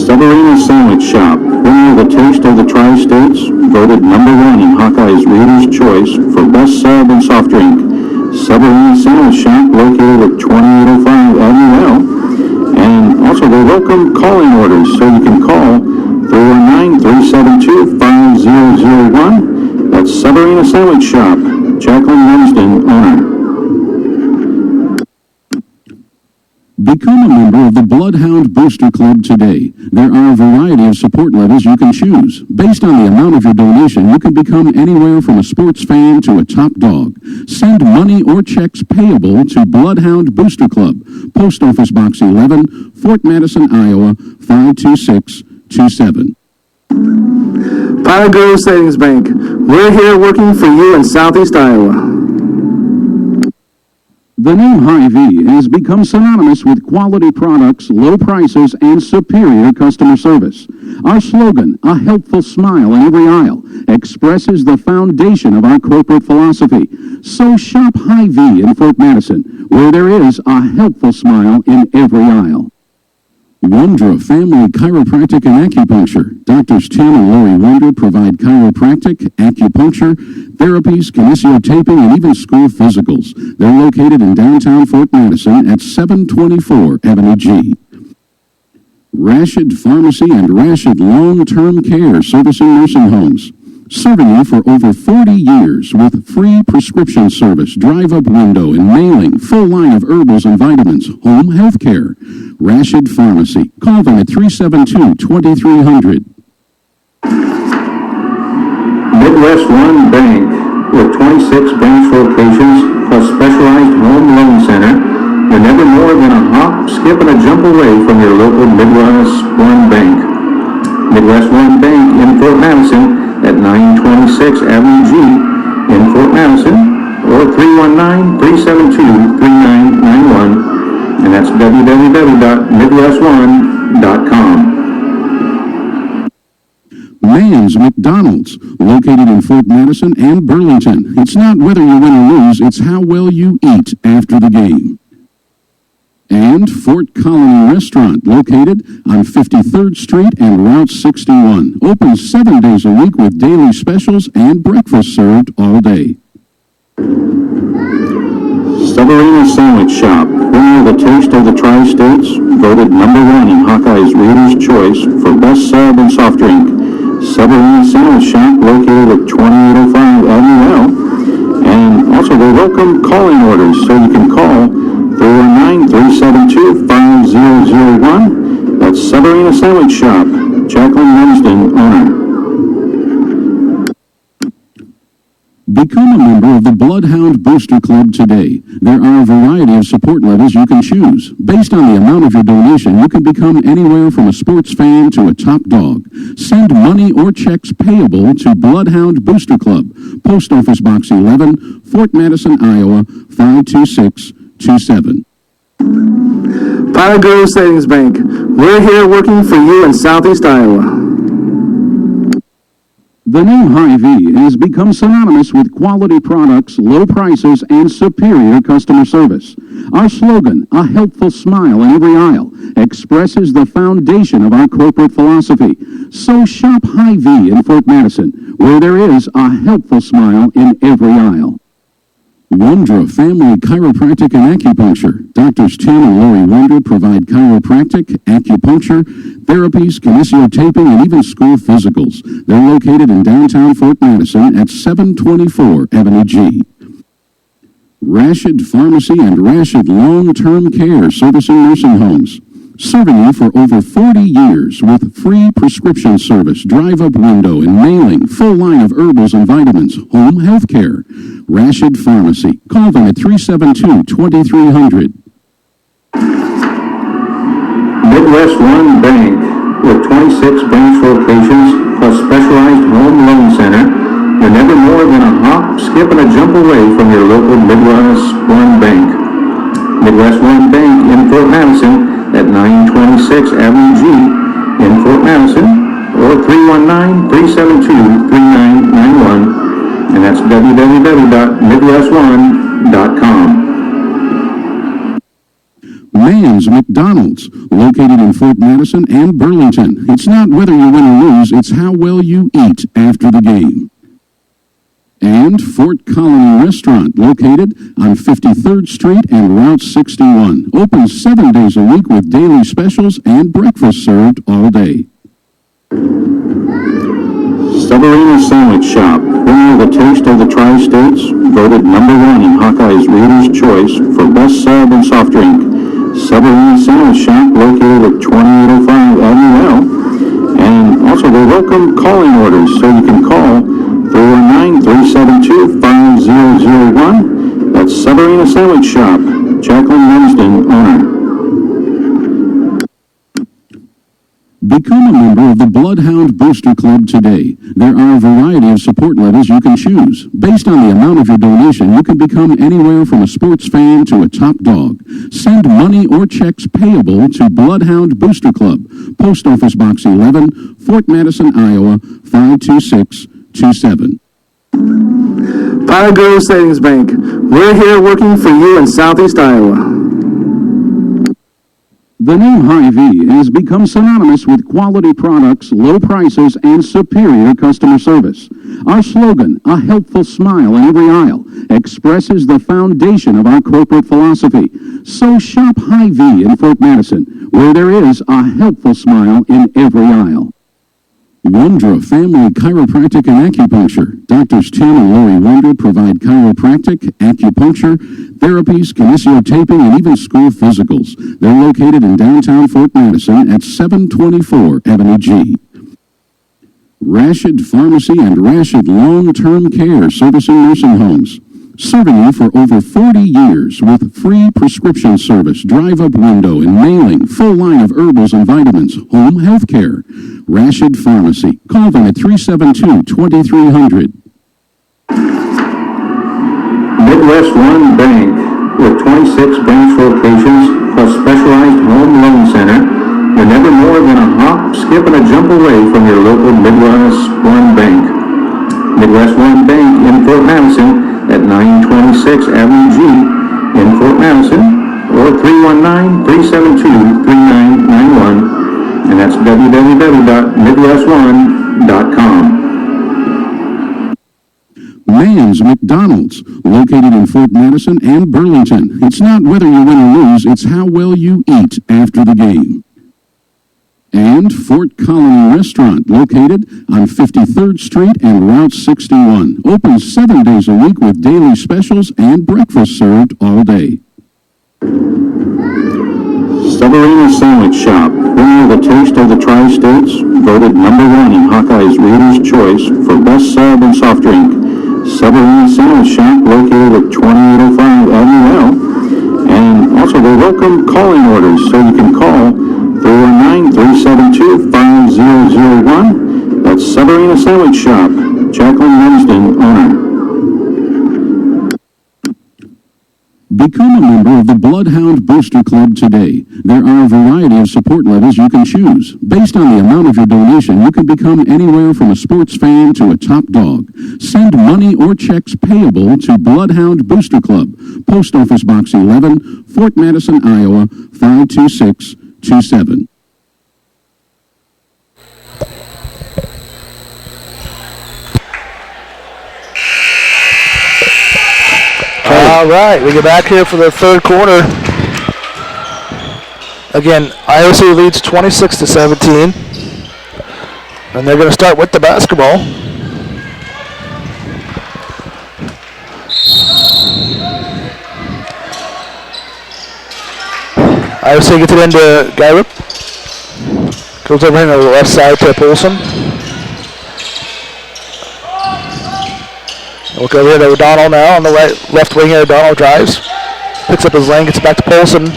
Severina Sandwich Shop, bringing the taste of the Tri-States, voted #1 in Hawkeye's Reader's Choice for best sub and soft drink. Severina Sandwich Shop located at 2805 Avenue L. And also they welcome calling orders, so you can call 319-372-5001. That's Severina Sandwich Shop. Jacqueline Lumsden, owner. Become a member of the Bloodhound Booster Club today. There are a variety of support levels you can choose. Based on the amount of your donation, you can become anywhere from a sports fan to a top dog. Send money or checks payable to Bloodhound Booster Club, Post Office Box 11, Fort Madison, Iowa, 52627. Pilot Grove Savings Bank. We're here working for you in Southeast Iowa. The name Hy-Vee has become synonymous with quality products, low prices, and superior customer service. Our slogan, a helpful smile in every aisle, expresses the foundation of our corporate philosophy. So shop Hy-Vee in Fort Madison, where there is a helpful smile in every aisle. Wondra Family Chiropractic and Acupuncture. Doctors Tim and Lori Wonder provide chiropractic, acupuncture, therapies, kinesiotaping, and even school physicals. They're located in downtown Fort Madison at 724 Avenue G. Rashid Pharmacy and Rashid Long-Term Care servicing nursing homes. Serving you for over 40 years with free prescription service, drive-up window and mailing, full line of herbals and vitamins, home health care. Rashid Pharmacy. Call them at 372-2300. Midwest One Bank, with 26 branch locations plus specialized home loan center, you're never more than a hop, skip, and a jump away from your local Midwest One Bank. Midwest One Bank in Fort Madison at 926 Avenue G in Fort Madison, or 319-372-3991, and that's www.midwestone.com. Mann's McDonald's, located in Fort Madison and Burlington. It's not whether you win or lose, it's how well you eat after the game. And Fort Colony Restaurant, located on 53rd Street and Route 61. Open 7 days a week with daily specials and breakfast served all day. Severina Sandwich Shop, bringing the taste of the Tri-States, voted #1 in Hawkeye's Reader's Choice for best sub and soft drink. Severina Sandwich Shop, located at 2805 Avenue L. And also they welcome calling orders, so you can call 319-372-5001. That's Severina Sandwich Shop. Jacqueline Lumsden, owner. Become a member of the Bloodhound Booster Club today. There are a variety of support levels you can choose. Based on the amount of your donation, you can become anywhere from a sports fan to a top dog. Send money or checks payable to Bloodhound Booster Club, Post Office Box 11, Fort Madison, Iowa, 52627. Pilot Grove Savings Bank. We're here working for you in Southeast Iowa. The name Hy-Vee has become synonymous with quality products, low prices, and superior customer service. Our slogan, a helpful smile in every aisle, expresses the foundation of our corporate philosophy. So shop Hy-Vee in Fort Madison, where there is a helpful smile in every aisle. Wondra Family Chiropractic and Acupuncture. Doctors Tim and Lori Wonder provide chiropractic, acupuncture, therapies, kinesiotaping, and even school physicals. They're located in downtown Fort Madison at 724 Avenue G. Rashid Pharmacy and Rashid Long-Term Care servicing nursing homes. Serving you for over 40 years with free prescription service, drive-up window and mailing, full line of herbals and vitamins, home health care. Rashid Pharmacy. Call them at 372-2300. Midwest One Bank, with 26 branch locations plus specialized home loan center, you're never more than a hop, skip, and a jump away from your local Midwest One Bank. Midwest One Bank in Fort Madison at 926 Avenue G in Fort Madison, or 319-372-3991, and that's www.midwestone.com. Mann's McDonald's, located in Fort Madison and Burlington. It's not whether you win or lose, it's how well you eat after the game. And Fort Colony Restaurant, located on 53rd Street and Route 61. Open 7 days a week with daily specials and breakfast served all day. Severina Sandwich Shop, winner of the Taste of the Tri-States, voted #1 in Hawkeye's Reader's Choice for best sub and soft drink. Severina Sandwich Shop, located at 2805 Avenue L. And also they welcome calling orders, so you can call 319-372-5001. That's Severina Sandwich Shop. Jacqueline Lumsden, owner. Become a member of the Bloodhound Booster Club today. There are a variety of support levels you can choose. Based on the amount of your donation, you can become anywhere from a sports fan to a top dog. Send money or checks payable to Bloodhound Booster Club, Post Office Box 11, Fort Madison, Iowa, 52627. Pine Grove Savings Bank. We're here working for you in Southeast Iowa. The name Hy-Vee has become synonymous with quality products, low prices, and superior customer service. Our slogan, a helpful smile in every aisle, expresses the foundation of our corporate philosophy. So shop Hy-Vee in Fort Madison, where there is a helpful smile in every aisle. Wondra Family Chiropractic and Acupuncture. Doctors Tim and Lori Wondra provide chiropractic, acupuncture, therapies, kinesiotaping, and even school physicals. They're located in downtown Fort Madison at 724 Avenue G. Rashid Pharmacy and Rashid Long-Term Care, servicing nursing homes. Serving you for over 40 years with free prescription service, drive-up window and mailing, full line of herbals and vitamins, home health care. Rashid Pharmacy. Call them at 372-2300. Midwest One Bank, with 26 branch locations plus specialized home loan center, you're never more than a hop, skip, and a jump away from your local Midwest One Bank. Midwest One Bank in Fort Madison at 926 Avenue G in Fort Madison, or 319-372-3991, and that's www.midwestone.com. Mann's McDonald's, located in Fort Madison and Burlington. It's not whether you win or lose, it's how well you eat after the game. And Fort Colony Restaurant, located on 53rd Street and Route 61. Open 7 days a week with daily specials and breakfast served all day. Severina Sandwich Shop, winner of the Taste of the Tri-States, voted #1 in Hawkeye's Reader's Choice for best sub and soft drink. Severina Sandwich Shop, located at 2805 Avenue L. And also they welcome calling orders, so you can call 319-372-5001. That's Severina Sandwich Shop. Jacqueline Lumsden, owner. Become a member of the Bloodhound Booster Club today. There are a variety of support levels you can choose. Based on the amount of your donation, you can become anywhere from a sports fan to a top dog. Send money or checks payable to Bloodhound Booster Club, Post Office Box 11, Fort Madison, Iowa, 52627. All right, we get back here for the third quarter. Again, Iowa City leads 26-17, and they're going to start with the basketball. Iowa City gets it into Gyrup. Goes over here on the left side to Polson. Look over here to O'Donnell now on the left wing here. O'Donnell drives, picks up his lane, gets back to Polson.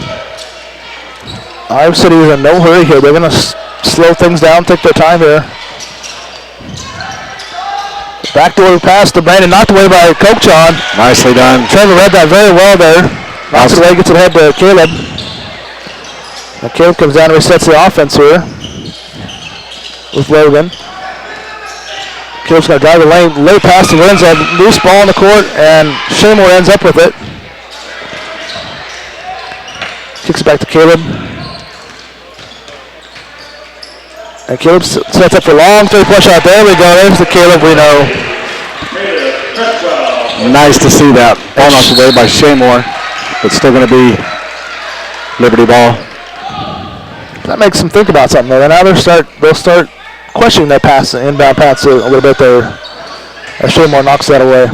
Iowa City is in no hurry here. They're going to slow things down, take their time here. Backdoor pass to Brandon, knocked away by Kochon. Nicely done. Trevor read that very well there. Knocks it away, gets it ahead to Caleb. Now Caleb comes down and resets the offense here with Logan. Caleb's going to drive the lane, late pass to Lorenzo, loose ball on the court, and Shamor ends up with it. Kicks it back to Caleb. And Caleb sets up for long three-point shot. There we go. There's the Caleb we know. Nice to see that. Ball knocked away by Shaymore. But still going to be Liberty ball. That makes them think about something, though. Now they'll start questioning their pass, inbound pass a little bit there. As Shaymore knocks that away.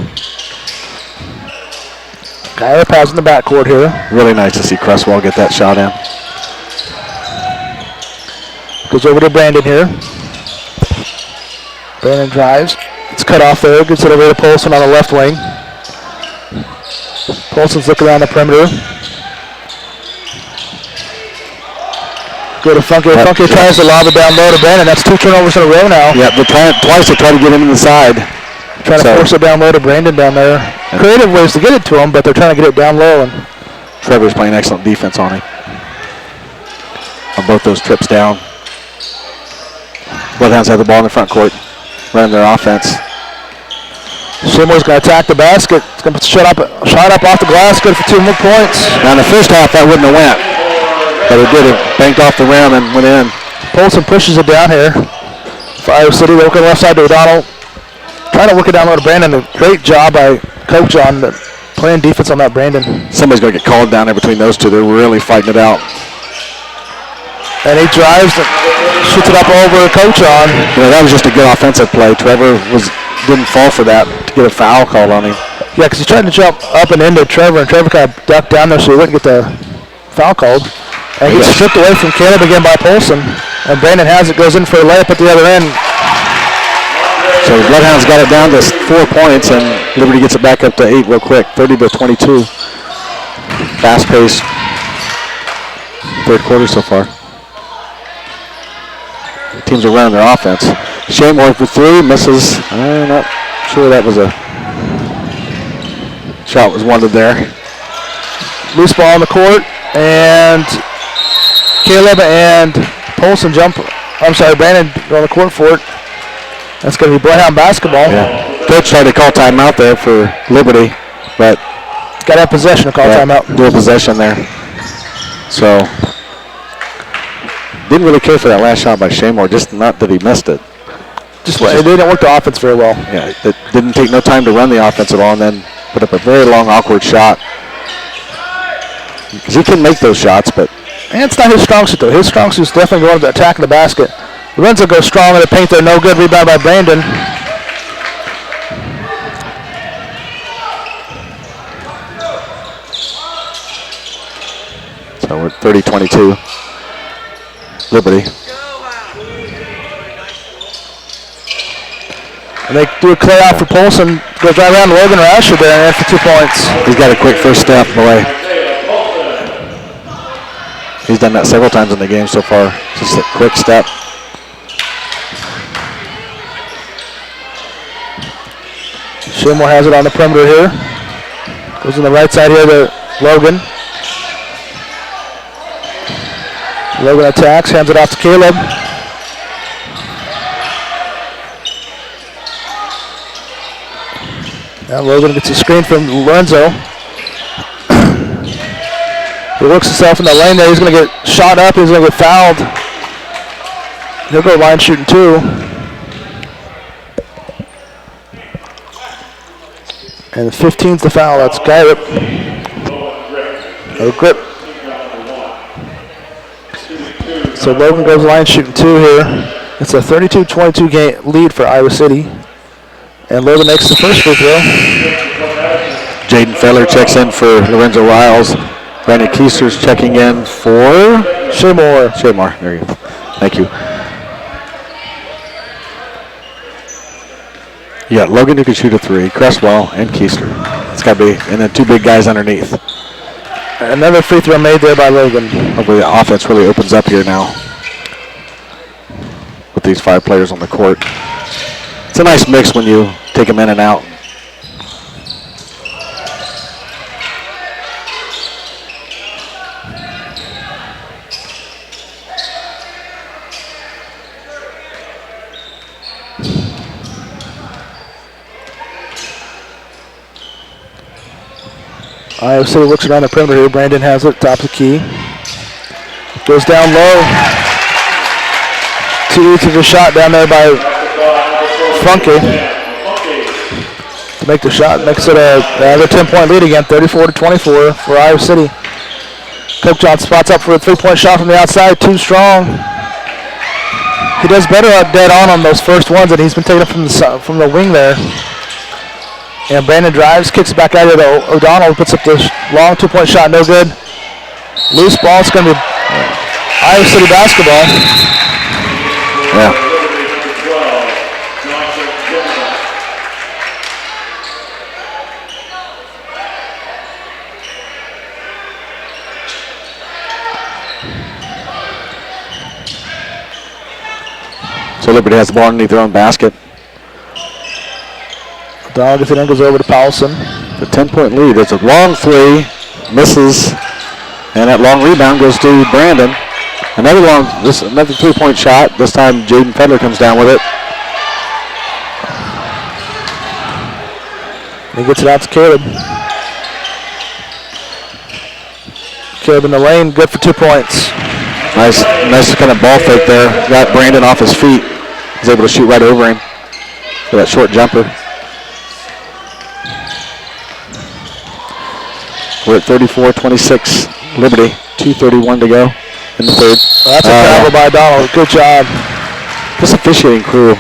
Kyler pass in the backcourt here. Really nice to see Cresswell get that shot in. Goes over to Brandon here. Brandon drives. It's cut off there. Gets it over to Polson on the left wing. Polson's looking around the perimeter. Go to Funky. Funky tries to lob it down low to Brandon. That's 2 turnovers in a row now. Yeah, twice they tried to get him inside. Trying to force it down low to Brandon down there. Creative ways to get it to him, but they're trying to get it down low. And Trevor's playing excellent defense on him. On both those trips down. Bloodhounds have the ball in the front court, running their offense. Shaymore's going to attack the basket. It's going to shot up off the glass. Good for 2 more points. Now in the first half, that wouldn't have went. But it did. It banked off the rim and went in. Polson pushes it down here for Iowa City. They look on the left side to O'Donnell. Trying to work it down low to Brandon. A great job by Coach on playing defense on that Brandon. Somebody's going to get called down there between those two. They're really fighting it out. And he drives and shoots it up over Coach on. You know, that was just a good offensive play. Trevor didn't fall for that to get a foul called on him. Yeah, because he's trying to jump up and into Trevor, and Trevor kind of ducked down there so he wouldn't get the foul called. And he gets stripped away from Caleb again by Polson. And Brandon has it, goes in for a layup at the other end. So the Bloodhounds got it down to 4 points, and Liberty gets it back up to 8 real quick, 30-22. Fast-paced third quarter so far. The teams are running their offense. Shaymore for 3, misses. I'm not sure that was a shot was wanted there. Loose ball on the court, and Caleb and Polson Brandon go on the court for it. That's going to be Bloodhound basketball. Yeah. Coach tried to call timeout there for Liberty, but got to have possession to call timeout. Dual possession there. So didn't really care for that last shot by Shaymore, just not that he missed it. They didn't work the offense very well. Yeah, it didn't take no time to run the offense at all, and then put up a very long, awkward shot. Because he can make those shots, but And it's not his strong suit, though. His strong suit is definitely going to attacking the basket. Lorenzo goes strong in the paint there. No good. Rebound by Brandon. So we're 30-22. Liberty. And they do a clear out for Polson. Goes right around Logan Rasher there and for 2 points. He's got a quick first step, boy. He's done that several times in the game so far. Just a quick step. Shaymore has it on the perimeter here. Goes on the right side here to Logan. Logan attacks, hands it off to Caleb. Now Logan gets a screen from Lorenzo. He works himself in the lane there. He's going to get shot up. He's going to get fouled. He'll go line shooting 2. And the 15th the foul. That's Garrett. No grip. So Logan goes line shooting 2 here. It's a 32-22 game lead for Iowa City. And Logan makes the first free throw. Jaden Feller checks in for Lorenzo Riles. Brandon Keister's checking in for Shaymore. Shaymore, there you go. Thank you. You got Logan who can shoot a 3, Cresswell, and Keister. It's got to be, and then 2 big guys underneath. Another free throw made there by Logan. Hopefully the offense really opens up here now with these 5 players on the court. It's a nice mix when you take them in and out. Iowa City looks around the perimeter here. Brandon has it, top of the key. Goes down low. Too easy of a shot down there by Funky. to make the shot. Makes it another 10-point lead again, 34-24 for Iowa City. Coach John spots up for a 3-point shot from the outside, too strong. He does better dead on those first ones, and he's been taking it from the wing there. And Brandon drives, kicks it back out to O'Donnell, puts up the long 2-point shot, no good. Loose ball, it's going to be Iowa City basketball. Yeah. So Liberty has the ball underneath their own basket. O'Donnell gets it in, goes over to Powelson. The 10-point lead. It's a long three, misses, and that long rebound goes to Brandon. Another 3-point shot. This time Jaden Fedler comes down with it. He gets it out to Caleb. Caleb in the lane, good for 2 points. Nice kind of ball fake there. Got Brandon off his feet. He's able to shoot right over him for that short jumper. We're at 34-26 Liberty. 2:31 to go in the third. That's a travel by Donald. Good job. This officiating crew,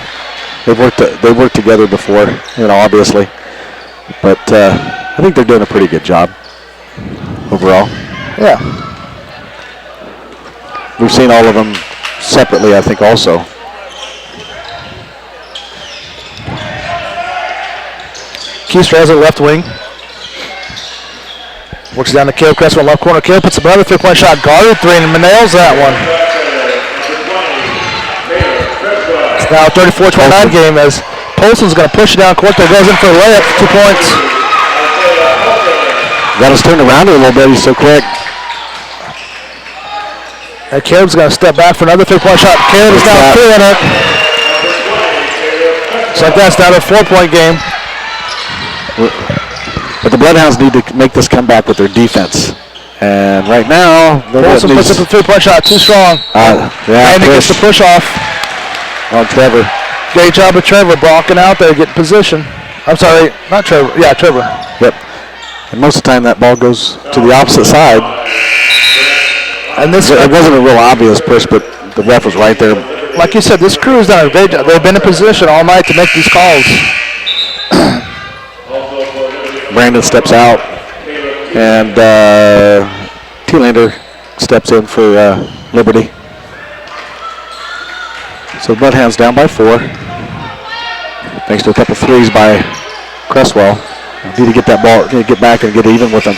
they've worked together before, obviously. But I think they're doing a pretty good job overall. Yeah. We've seen all of them separately, I think, also. Keister has it left wing. Works down to Caleb Cresswell, left corner. Caleb puts another 3-point shot. Guarded three and nails that one. It's now a 34-29 game as Polson's going to push it down court there. Goes in for a layup, 2 points. Got us turned around a little bit. He's so quick. And Caleb's going to step back for another 3-point shot. Caleb is now feeling it. So that's now a 4-point game. But the Bloodhounds need to make this comeback with their defense. And right now, Polson puts up a 3-point shot, too strong. And he gets the push off. On Trevor. Great job of Trevor blocking out there, getting position. I'm sorry, not Trevor. Yeah, Trevor. Yep. And most of the time that ball goes to the opposite side. And this it wasn't a real obvious push, but the ref was right there. Like you said, this crew's done a great job. They've been in position all night to make these calls. Brandon steps out, and T-Lander steps in for Liberty. So Bloodhounds down by 4. Thanks to a couple threes by Cresswell. Need to get that ball, get back and get even with them.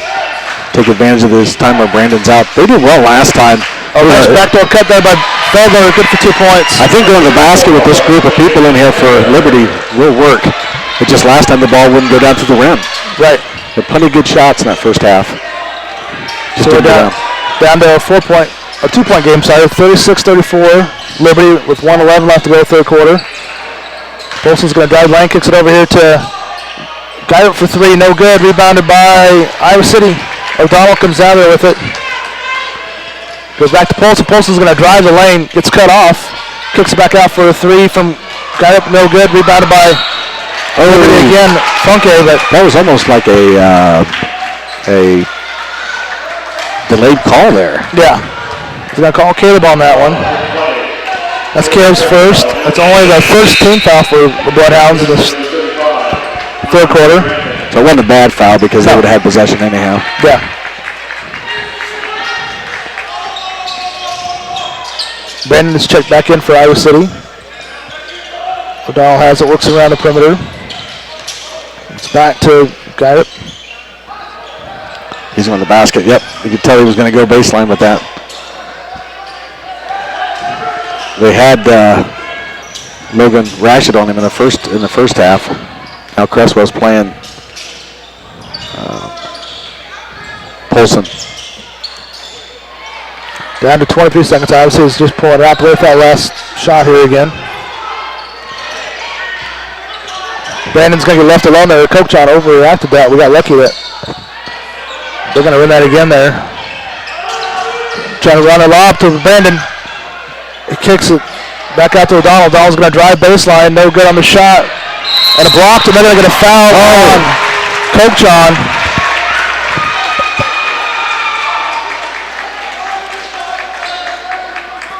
Take advantage of this time where Brandon's out. They did well last time. Oh, nice backdoor cut there by Felder, good for 2 points. I think going to the basket with this group of people in here for Liberty will work. It just last time the ball wouldn't go down to the rim. Right. But plenty of good shots in that first half. Just so we're down to a 2-point game, sorry, 36-34. Liberty with 1:11 left to go third quarter. Polson's going to drive lane, kicks it over here to Guy up for 3, no good. Rebounded by Iowa City. O'Donnell comes down there with it. Goes back to Polson. Polson's going to drive the lane, gets cut off. Kicks it back out for a 3 from Guy up, no good. Rebounded by Liberty again. Funke, but that was almost like a delayed call there. Yeah. He's going to call Caleb on that one. That's Caleb's first. That's only the first team foul for the Bloodhounds in this third quarter. So it wasn't a bad foul because they would have had possession anyhow. Yeah. Brandon is checked back in for Iowa City. O'Donnell has it, works around the perimeter. It's back to Guy. He's on the basket. Yep, you could tell he was going to go baseline with that. They had Logan Rashid on him in the first half. Now Cresswell's playing Polson. Down to 23 seconds. Obviously, he's just pulling it out with that last shot here again. Brandon's going to get left alone there. Coach John overreacted that. We got lucky that they're going to run that again there. Trying to run a lob to Brandon. He kicks it back out to O'Donnell. O'Donnell's going to drive baseline. No good on the shot. And a block, and then they're going to foul on Coke John.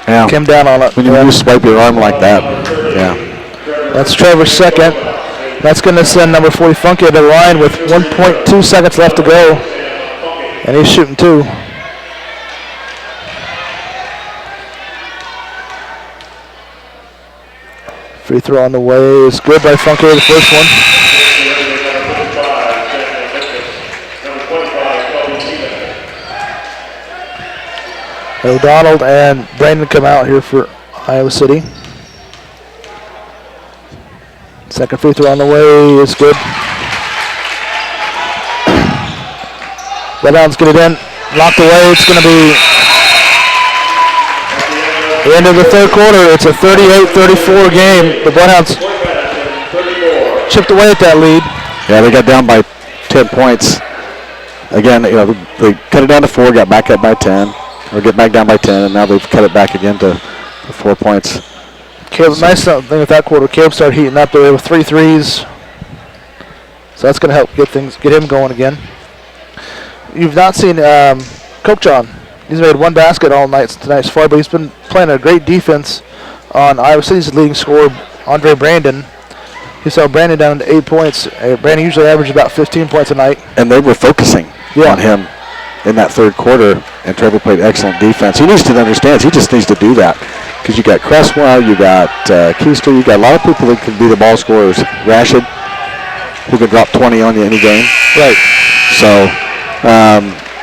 Yeah. Came down on it. When you swipe your arm like that, yeah. That's Trevor's second. That's going to send number 40 Funky to the line with 1.2 seconds left to go. And he's shooting 2. Free throw on the way is good by Funky, the first one. O'Donnell and Brandon come out here for Iowa City. Second free throw on the way is good. Bloodhounds get it in, locked away. It's going to be the end of the third quarter. It's a 38-34 game. The Bloodhounds chipped away at that lead. Yeah, they got down by 10 points. Again, they cut it down to 4, got back up by 10, or get back down by 10, and now they've cut it back again to 4 points. Caleb, nice thing with that quarter. Caleb started heating up there with 3 threes. So that's going to help get him going again. You've not seen Coke John. He's made 1 basket all night tonight so far, but he's been playing a great defense on Iowa City's leading scorer, Andre Brandon. He saw Brandon down to 8 points. Brandon usually averages about 15 points a night. And they were focusing on him in that third quarter, and Trevor played excellent defense. He needs to understand, he just needs to do that. Because you got Cresswell, you got Keister, you got a lot of people that can be the ball scorers. Rashid, who can drop 20 on you any game. Right. So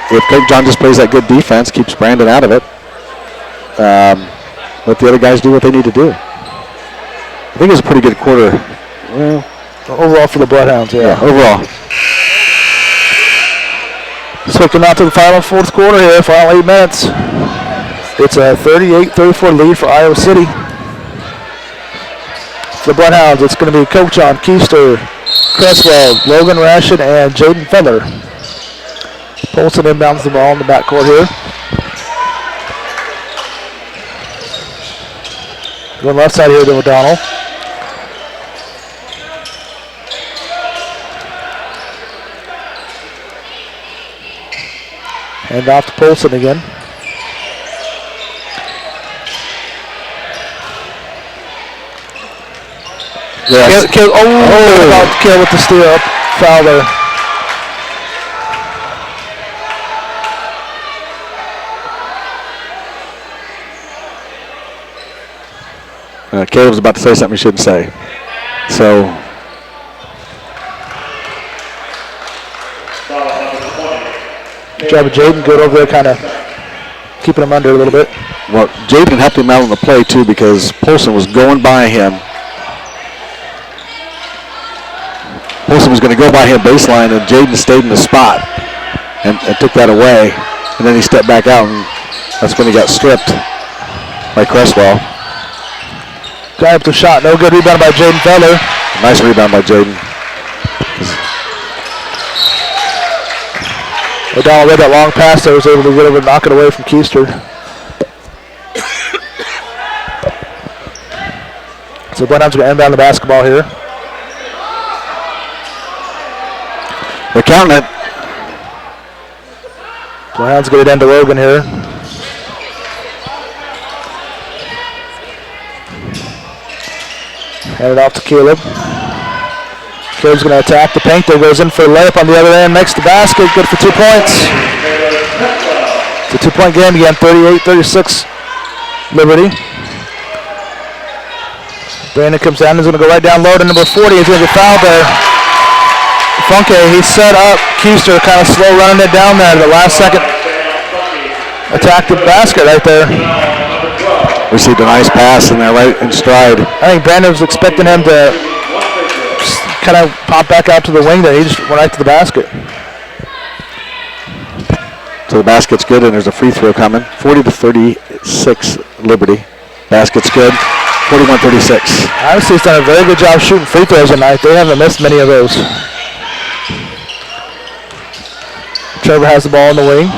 if Coke John just plays that good defense, keeps Brandon out of it, let the other guys do what they need to do. I think it was a pretty good quarter. Well, overall for the Bloodhounds, yeah. Overall. So we come out to the final fourth quarter here, final 8 minutes. It's a 38-34 lead for Iowa City. For the Bloodhounds, it's going to be Coke John, Keister, Cresswell, Logan Rashid, and Jaden Feller. Polson inbounds the ball in the backcourt here. Going left side here to O'Donnell. And off to Polson again. Yes. About to kill with the steal up. Foul there. Caleb's about to say something he shouldn't say. So. Good job of Jaden. Good over there, kind of keeping him under a little bit. Well, Jaden helped him out on the play, too, because Polson was going by him. Polson was going to go by him baseline, and Jaden stayed in the spot and took that away. And then he stepped back out, and that's when he got stripped by Cresswell. Guy up the shot. No good rebound by Jaden Feller. Nice rebound by Jaden. O'Donnell read that long pass there, was able to get over and knock it away from Keister. So Bloodhounds going to inbound the basketball here. They're counting it. Bloodhounds get it into Logan here. Hand it off to Caleb. Caleb's going to attack the paint. There goes in for a layup on the other end. Makes the basket. Good for 2 points. It's a 2-point game again. 38-36 Liberty. Brandon comes down. He's going to go right down low to number 40. He's going to get fouled there. Funke, he set up Keister, kind of slow running it down there. The last second attacked the basket right there. Received a nice pass in there right in stride. I think Brandon was expecting him to kind of pop back out to the wing there. He just went right to the basket. So the basket's good, and there's a free throw coming. 40-36 Liberty. Basket's good. 41-36. Obviously, he's done a very good job shooting free throws tonight. They haven't missed many of those. Trevor has the ball in the wing.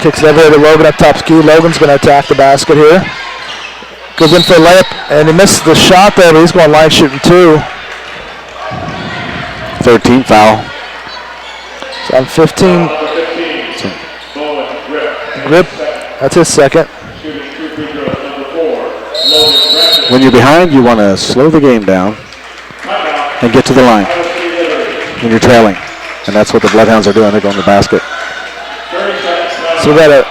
Kicks it over to Logan up top ski. Logan's going to attack the basket here. Goes in for a layup, and he missed the shot there, but he's going line shooting 2. 13 foul. So on 15. Grip, that's his second. When you're behind, you want to slow the game down and get to the line when you're trailing. And that's what the Bloodhounds are doing. They're going to the basket. So we got a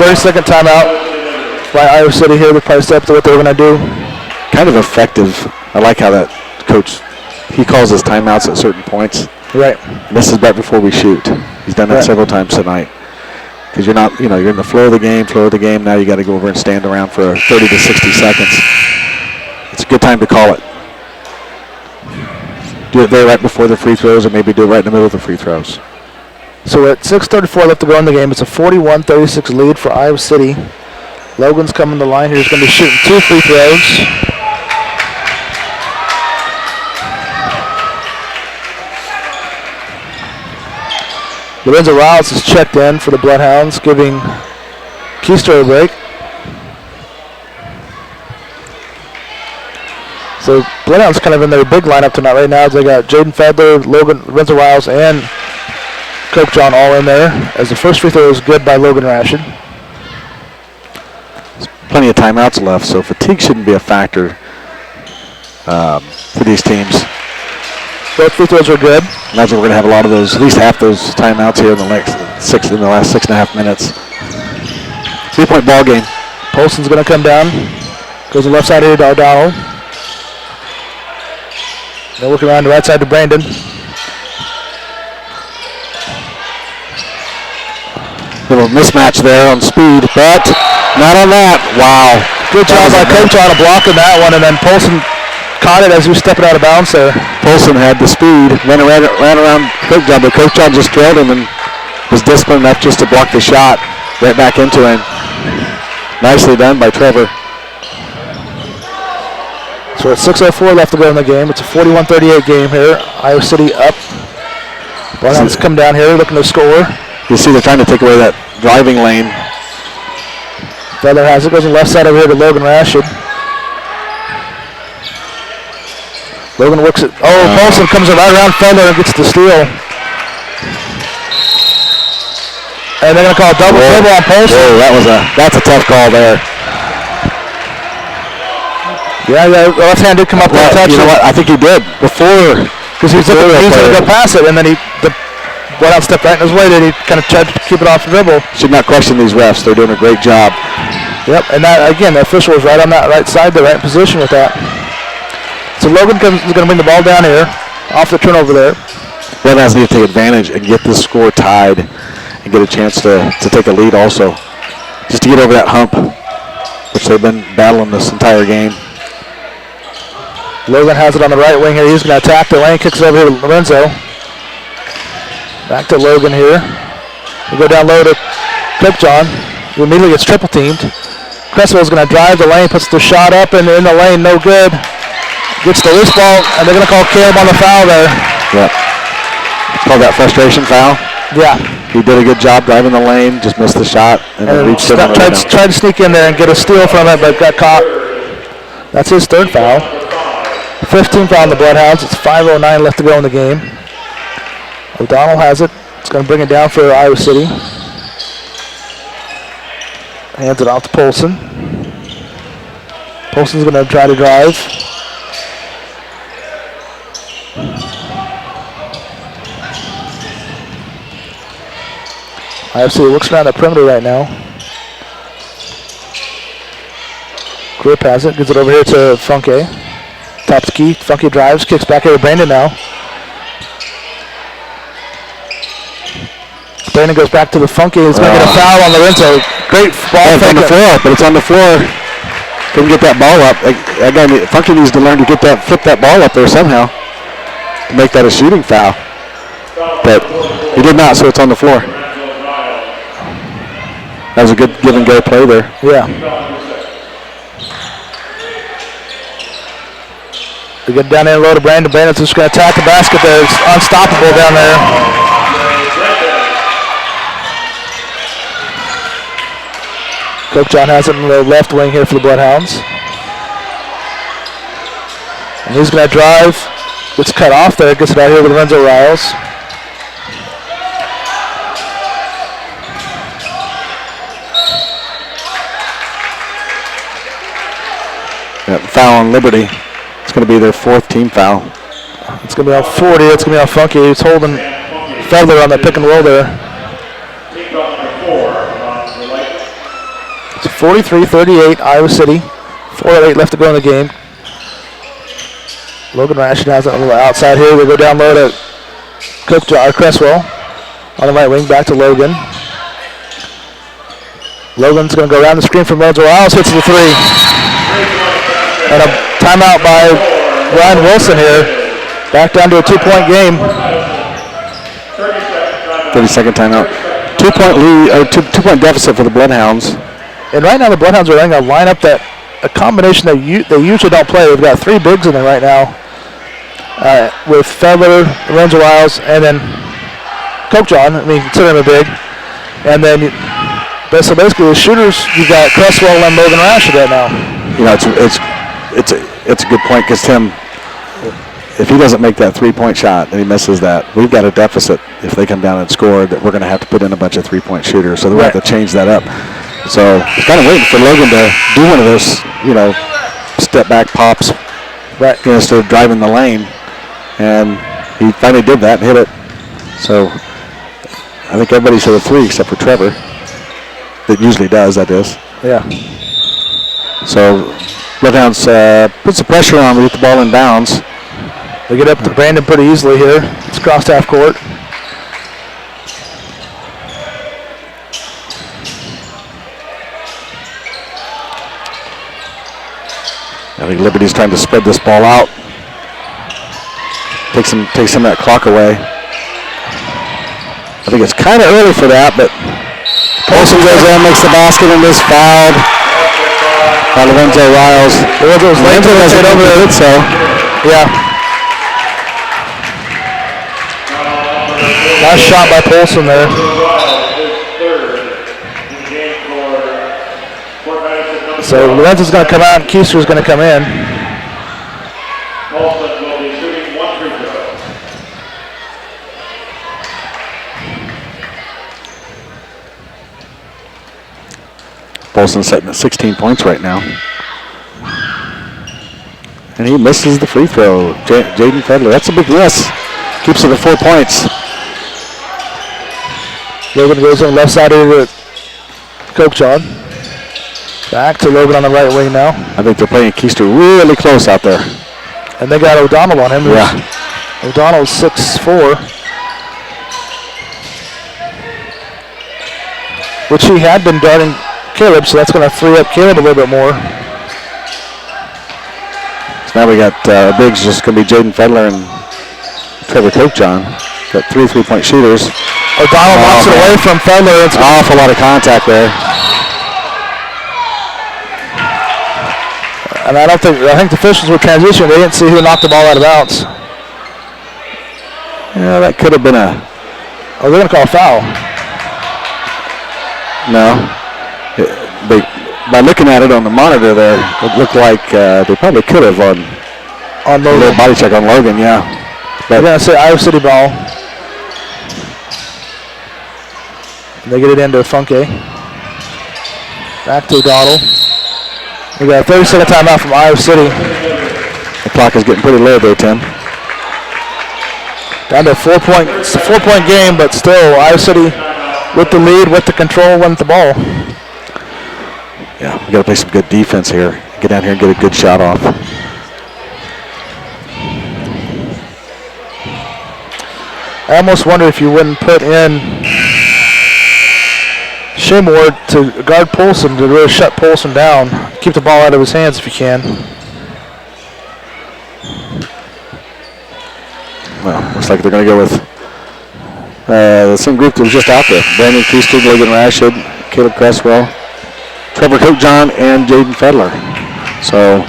30-second timeout by Iowa City here. They're probably step to what they're going to do. Kind of effective. I like how that coach, he calls his timeouts at certain points. Right. This is right before we shoot. He's done that several times tonight. Because you're not, you're in the flow of the game. Now you got to go over and stand around for 30 to 60 seconds. It's a good time to call it. Do it there right before the free throws, or maybe do it right in the middle of the free throws. So at 6:34 left to go in the game, it's a 41-36 lead for Iowa City. Logan's coming to the line here. He's going to be shooting 2 free throws. Lorenzo Riles is checked in for the Bloodhounds, giving Keister a break. So Bloodhounds kind of in their big lineup tonight right now. They got Jaden Fedler, Lorenzo Riles, and Coke John all in there, as the first free throw is good by Logan Rashid. There's plenty of timeouts left, so fatigue shouldn't be a factor for these teams. Both free throws are good. Imagine we're going to have a lot of those, at least half those timeouts here in the last 6.5 minutes. 3-point ball game. Polson's going to come down. Goes to the left side here to O'Donnell. They're working around the right side to Brandon. Little mismatch there on speed, but not on that. Wow. Good job by Coach on blocking that one, and then Polson caught it as he was stepping out of bounds there. Polson had the speed, ran around Coach John, but Coach John just trailed him and was disciplined enough just to block the shot right back into him. Nicely done by Trevor. So at 6:04 left to go in the game. It's a 41-38 game here. Iowa City up. Bloodhounds come down here looking to score. You see they're trying to take away that driving lane. Feather has it. Goes on the left side over here to Logan Rashid. Logan works it. Oh, Paulson comes right around Feather and gets the steal. And they're going to call a double dribble on Paulson. Whoa, that's a tough call there. Yeah, the left hand did come up with a touch. You know what? I think he did before. Because he was looking to go past it, and then the Bloodhound stepped right in his way. Then he kind of tried to keep it off the dribble. Should not question these refs. They're doing a great job. Yep, and that again, the official was right on that right side, the right position with that. So Logan is going to bring the ball down here, off the turnover there. Bloodhounds need to take advantage and get this score tied and get a chance to take a lead also. Just to get over that hump, which they've been battling this entire game. Logan has it on the right wing here. He's going to attack the lane, kicks it over here to Lorenzo. Back to Logan here. We go down low to Cook John, who immediately gets triple teamed. Cresswell's going to drive the lane, puts the shot up and in the lane, no good. Gets the loose ball, and they're going to call Caleb on the foul there. Yeah. Call that frustration foul. Yeah. He did a good job driving the lane, just missed the shot, and then reached it. Tried to sneak in there and get a steal from it, but got caught. That's his third foul. 15 foul on the Bloodhounds. It's 5:09 left to go in the game. O'Donnell has it. It's going to bring it down for Iowa City. Hands it off to Polson. Polson's going to try to drive. Iowa City looks around the perimeter right now. Grip has it. Gives it over here to Funke. Top the key. Funky drives. Kicks back here to Brandon now. Brandon goes back to the Funky. He's going to get a foul on Lorenzo. Great ball. It's on the floor, but it's on the floor. Couldn't get that ball up. Again, Funky needs to learn to flip that ball up there somehow to make that a shooting foul. But he did not, so it's on the floor. That was a good give and go play there. Yeah. We get down there low to Brandon. Brandon's just going to attack the basket there. It's unstoppable down there. Coach John has it in the left wing here for the Bloodhounds. And he's going to drive. Gets cut off there. Gets it out here with Lorenzo Riles. Foul on Liberty. It's going to be their 4th team foul. It's going to be on 40. It's going to be on Funky. He's holding Feather on the pick and roll there. It's 43-38, Iowa City. 4:08 left to go in the game. Logan Rashid has it a little outside here. They go down low to Cresswell on the right wing. Back to Logan. Logan's going to go around the screen from Lorenzo Riles. Hits the 3. And a timeout by Brian Wilson here. Back down to a 2-point game. 30-second timeout. 2-point lead, or 2-point deficit for the Bloodhounds. And right now the Bloodhounds are running a lineup that a combination that they usually don't play. They've got 3 bigs in there right now, with Feather, Lorenzo Riles, and then Coach John. I mean, consider him a big. And then, so basically the shooters, you've got Cresswell and Logan Rashid right now. You know, it's a good point because Tim, if he doesn't make that 3-point shot and he misses that, we've got a deficit if they come down and score that we're going to have to put in a bunch of 3-point shooters. So we have to change that up. So it's kind of waiting for Logan to do one of those, you know, step back pops, right? You know, instead of driving the lane, and he finally did that and hit it. So I think everybody's hit a 3 except for Trevor. That usually does, that is. Yeah. So Bloodhounds put some pressure on to get the ball in bounds. They get up to Brandon pretty easily here. It's crossed half court. I think Liberty's trying to spread this ball out. Takes some of that clock away. I think it's kind of early for that, but Paulson goes in, makes the basket, and is fouled by Lorenzo Riles. Lorenzo has it over there, so yeah. Nice shot by Paulson there. So Lorenzo's going to come out and Keister's going to come in. Paulson will be shooting 1 free throw. Paulson's setting at 16 points right now. And he misses the free throw. Jaden Fedler, that's a big miss. Keeps it at 4 points. Logan goes on the left side of the Coke John. Back to Logan on the right wing now. I think they're playing Keister really close out there. And they got O'Donnell on him. Yeah. O'Donnell's 6'4", which he had been guarding Caleb, so that's going to free up Caleb a little bit more. So now we got bigs, just going to be Jaden Fedler and Trevor Cokejohn. Got 3 3-point shooters. O'Donnell knocks it away from Fedler. It's an awful lot of contact there. And I think the officials were transitioning. They didn't see who knocked the ball out of bounds. Yeah, that could have been a... Oh, they're going to call a foul. No. By looking at it on the monitor there, it looked like they probably could have on Logan. A little body check on Logan, yeah. They're going to say Iowa City ball. And they get it into Funke. Back to O'Donnell. We got a 30-second timeout from Iowa City. The clock is getting pretty low there, Tim. Down to 4 point. It's a 4-point game, but still Iowa City with the lead, with the control, wins the ball. Yeah, we got to play some good defense here. Get down here and get a good shot off. I almost wonder if you wouldn't put in Shimward to guard Polson, to really shut Polson down. Keep the ball out of his hands if you can. Well, looks like they're going to go with the same group that was just out there. Brandon Keister, Logan Rashid, Caleb Cresswell, Trevor Cokejohn, and Jaden Fedler. So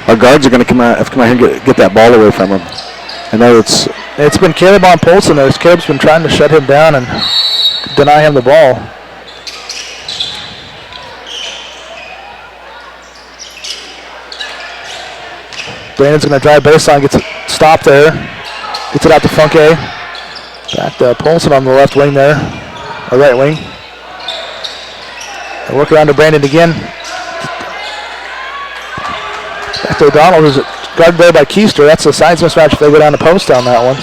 our guards are going to come out here and get that ball away from him. I know it's been Caleb on Polson. Caleb's been trying to shut him down and deny him the ball. Brandon's going to drive baseline, gets it stopped there. Gets it out to Funke. Back to Polson on the left wing there, or right wing. They work around to Brandon again. Back to O'Donnell, who's guarded there by Keister. That's a size mismatch if they go down the post on that one.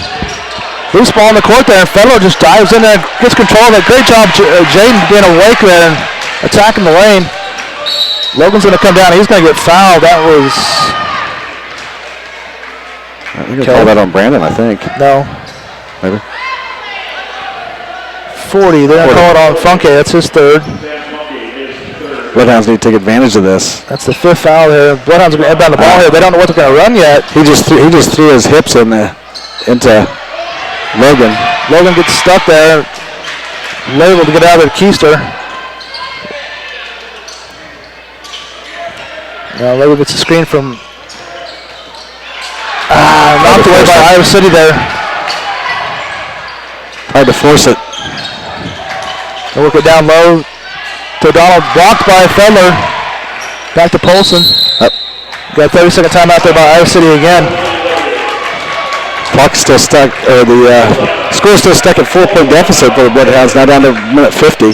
Loose ball in the court there, and Fedler just dives in there, gets control of it. Great job, Jaden being awake there and attacking the lane. Logan's going to come down. He's going to get fouled. That was... You're going to call that on Brandon, I think. No. Maybe. 40. They're going to call it on Funke. That's his third. Bloodhounds need to take advantage of this. That's the fifth foul here. Bloodhounds are going to inbound the ball here. They don't know what they're going to run yet. He just threw his hips into Logan. Logan gets stuck there. Labeled to get out of there, Keister. Now Logan gets a screen from... knocked away by Iowa City there. Tried to force it. They work it down low to O'Donnell. Blocked by Fedler. Back to Polson. Got a 30-second timeout there by Iowa City again. Clock's still stuck, or the score's still stuck at 4-point deficit for the Bloodhounds. Now down to minute 50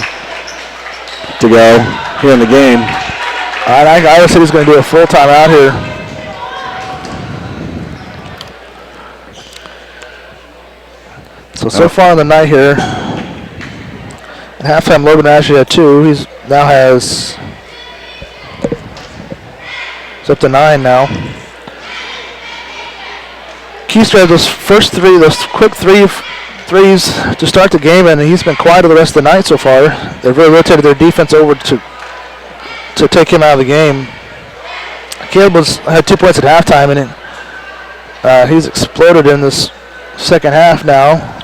to go here in the game. All right, Iowa City's going to do a full timeout here. So far in the night here, at halftime Logan actually had 2. He's now has, it's up to 9 now. Keister had those first 3, those quick threes to start the game, and he's been quiet the rest of the night so far. They've really rotated their defense over to take him out of the game. Caleb had 2 points at halftime, and he's exploded in this second half now.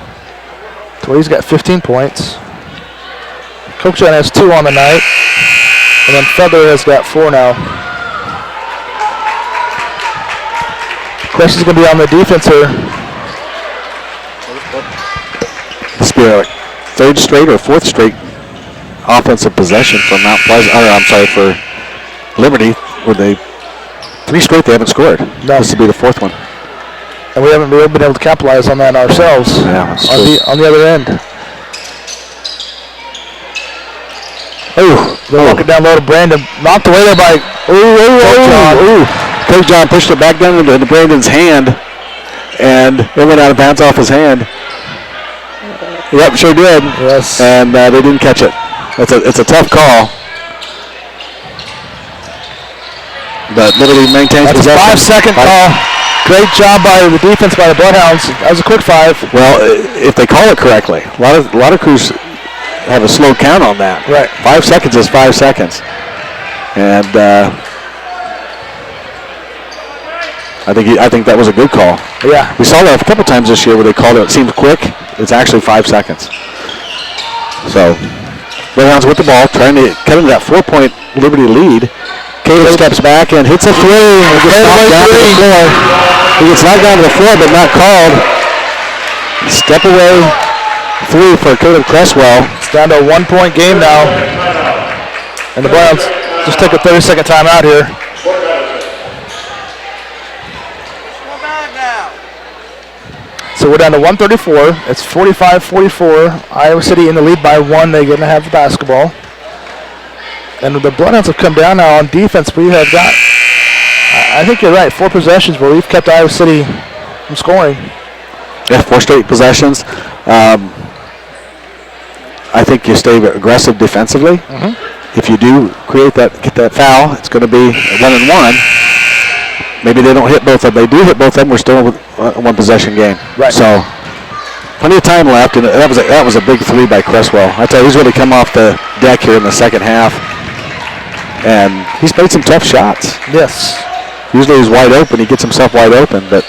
So he's got 15 points. Coachon has 2 on the night, and then Feather has got 4 now. Question's going to be on the defense here. This will be a 3rd straight or 4th straight offensive possession from Mount Pleasant. For Liberty, where 3 straight they haven't scored. No. This will be the 4th one. And we haven't really been able to capitalize on that ourselves. Yeah, that's on the other end. They're walking down low to Brandon. Knocked away there by Coach John pushed it back down into Brandon's hand, and it went out of bounds off his hand. Yep, sure did. Yes. And they didn't catch it. It's a tough call. But Liberty maintains possession. That's a 5-second call. Great job by the defense by the Bloodhounds. That was a quick 5. Well, if they call it correctly, a lot of crews have a slow count on that. Right. 5 seconds is 5 seconds, and I think that was a good call. Yeah. We saw that a couple times this year where they called it. It seemed quick. It's actually 5 seconds. So, Bloodhounds with the ball, trying to cut into that 4-point Liberty lead. Caleb steps back and hits a 3. He gets knocked down to the floor. He gets knocked down to the floor, but not called. Step away 3 for Caleb Cresswell. It's down to a 1-point game now. And the Browns just took a 30-second timeout here. So we're down to 134. It's 45-44. Iowa City in the lead by 1. They're going to have the basketball. And the Bloodhounds have come down now on defense. We have got, I think you're right, 4 possessions where we've kept Iowa City from scoring. Yeah, 4 straight possessions. I think you stay aggressive defensively. If you do get that foul, it's going to be 1-and-1. Maybe they don't hit both of them. They do hit both of them. We're still a 1-possession game. Right. So plenty of time left, and that was a big 3 by Cresswell. I tell you, he's really come off the deck here in the second half. And he's made some tough shots. Yes. Usually he's wide open. He gets himself wide open. But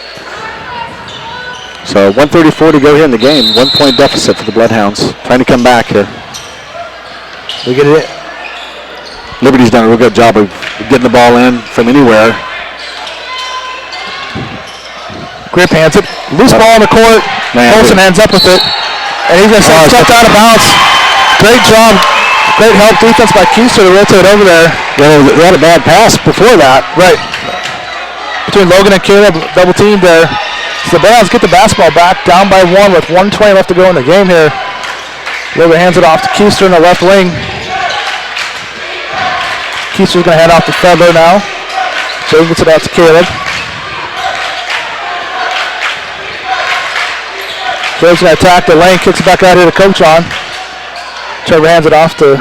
so 1:34 to go here in the game. 1-point deficit for the Bloodhounds. Trying to come back here. We get it. Liberty's done a real good job of getting the ball in from anywhere. Grip hands it. Loose ball in the court. Olsen ends up with it. And he's going to say stepped out of bounds. Great job. Great help defense by Keister to rotate over there. Well, they had a bad pass before that. Right. between Logan and Caleb, double team there. So the Browns get the basketball back, down by 1 with 1:20 left to go in the game here. Logan hands it off to Keister in the left wing. Keister's going to hand off to Fedler now. So he gets it out to Caleb. Caleb's going to attack the lane, kicks it back out here to Coach on. Trevor hands it off to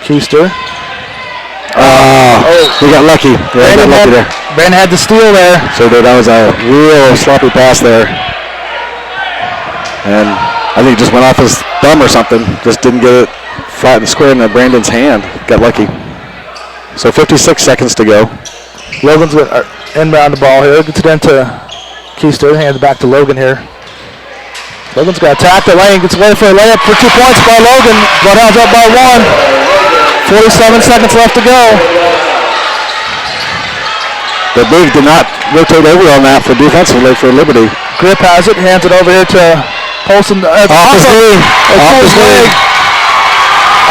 Keister. We got lucky. Yeah, got lucky there. Brandon had the steal there. So that was a real sloppy pass there. And I think it just went off his thumb or something. Just didn't get it flat and square in Brandon's hand. Got lucky. So 56 seconds to go. Logan's going to inbound the ball here. Gets it into Keister. Hands it back to Logan here. Logan's going to attack the lane. Gets away for a layup for 2 points by Logan. Bloodhounds up by 1. 47 seconds left to go. The big did not rotate over on that for defensively for Liberty. Grip has it. Hands it over here to Polson. Off his knee. Off his leg.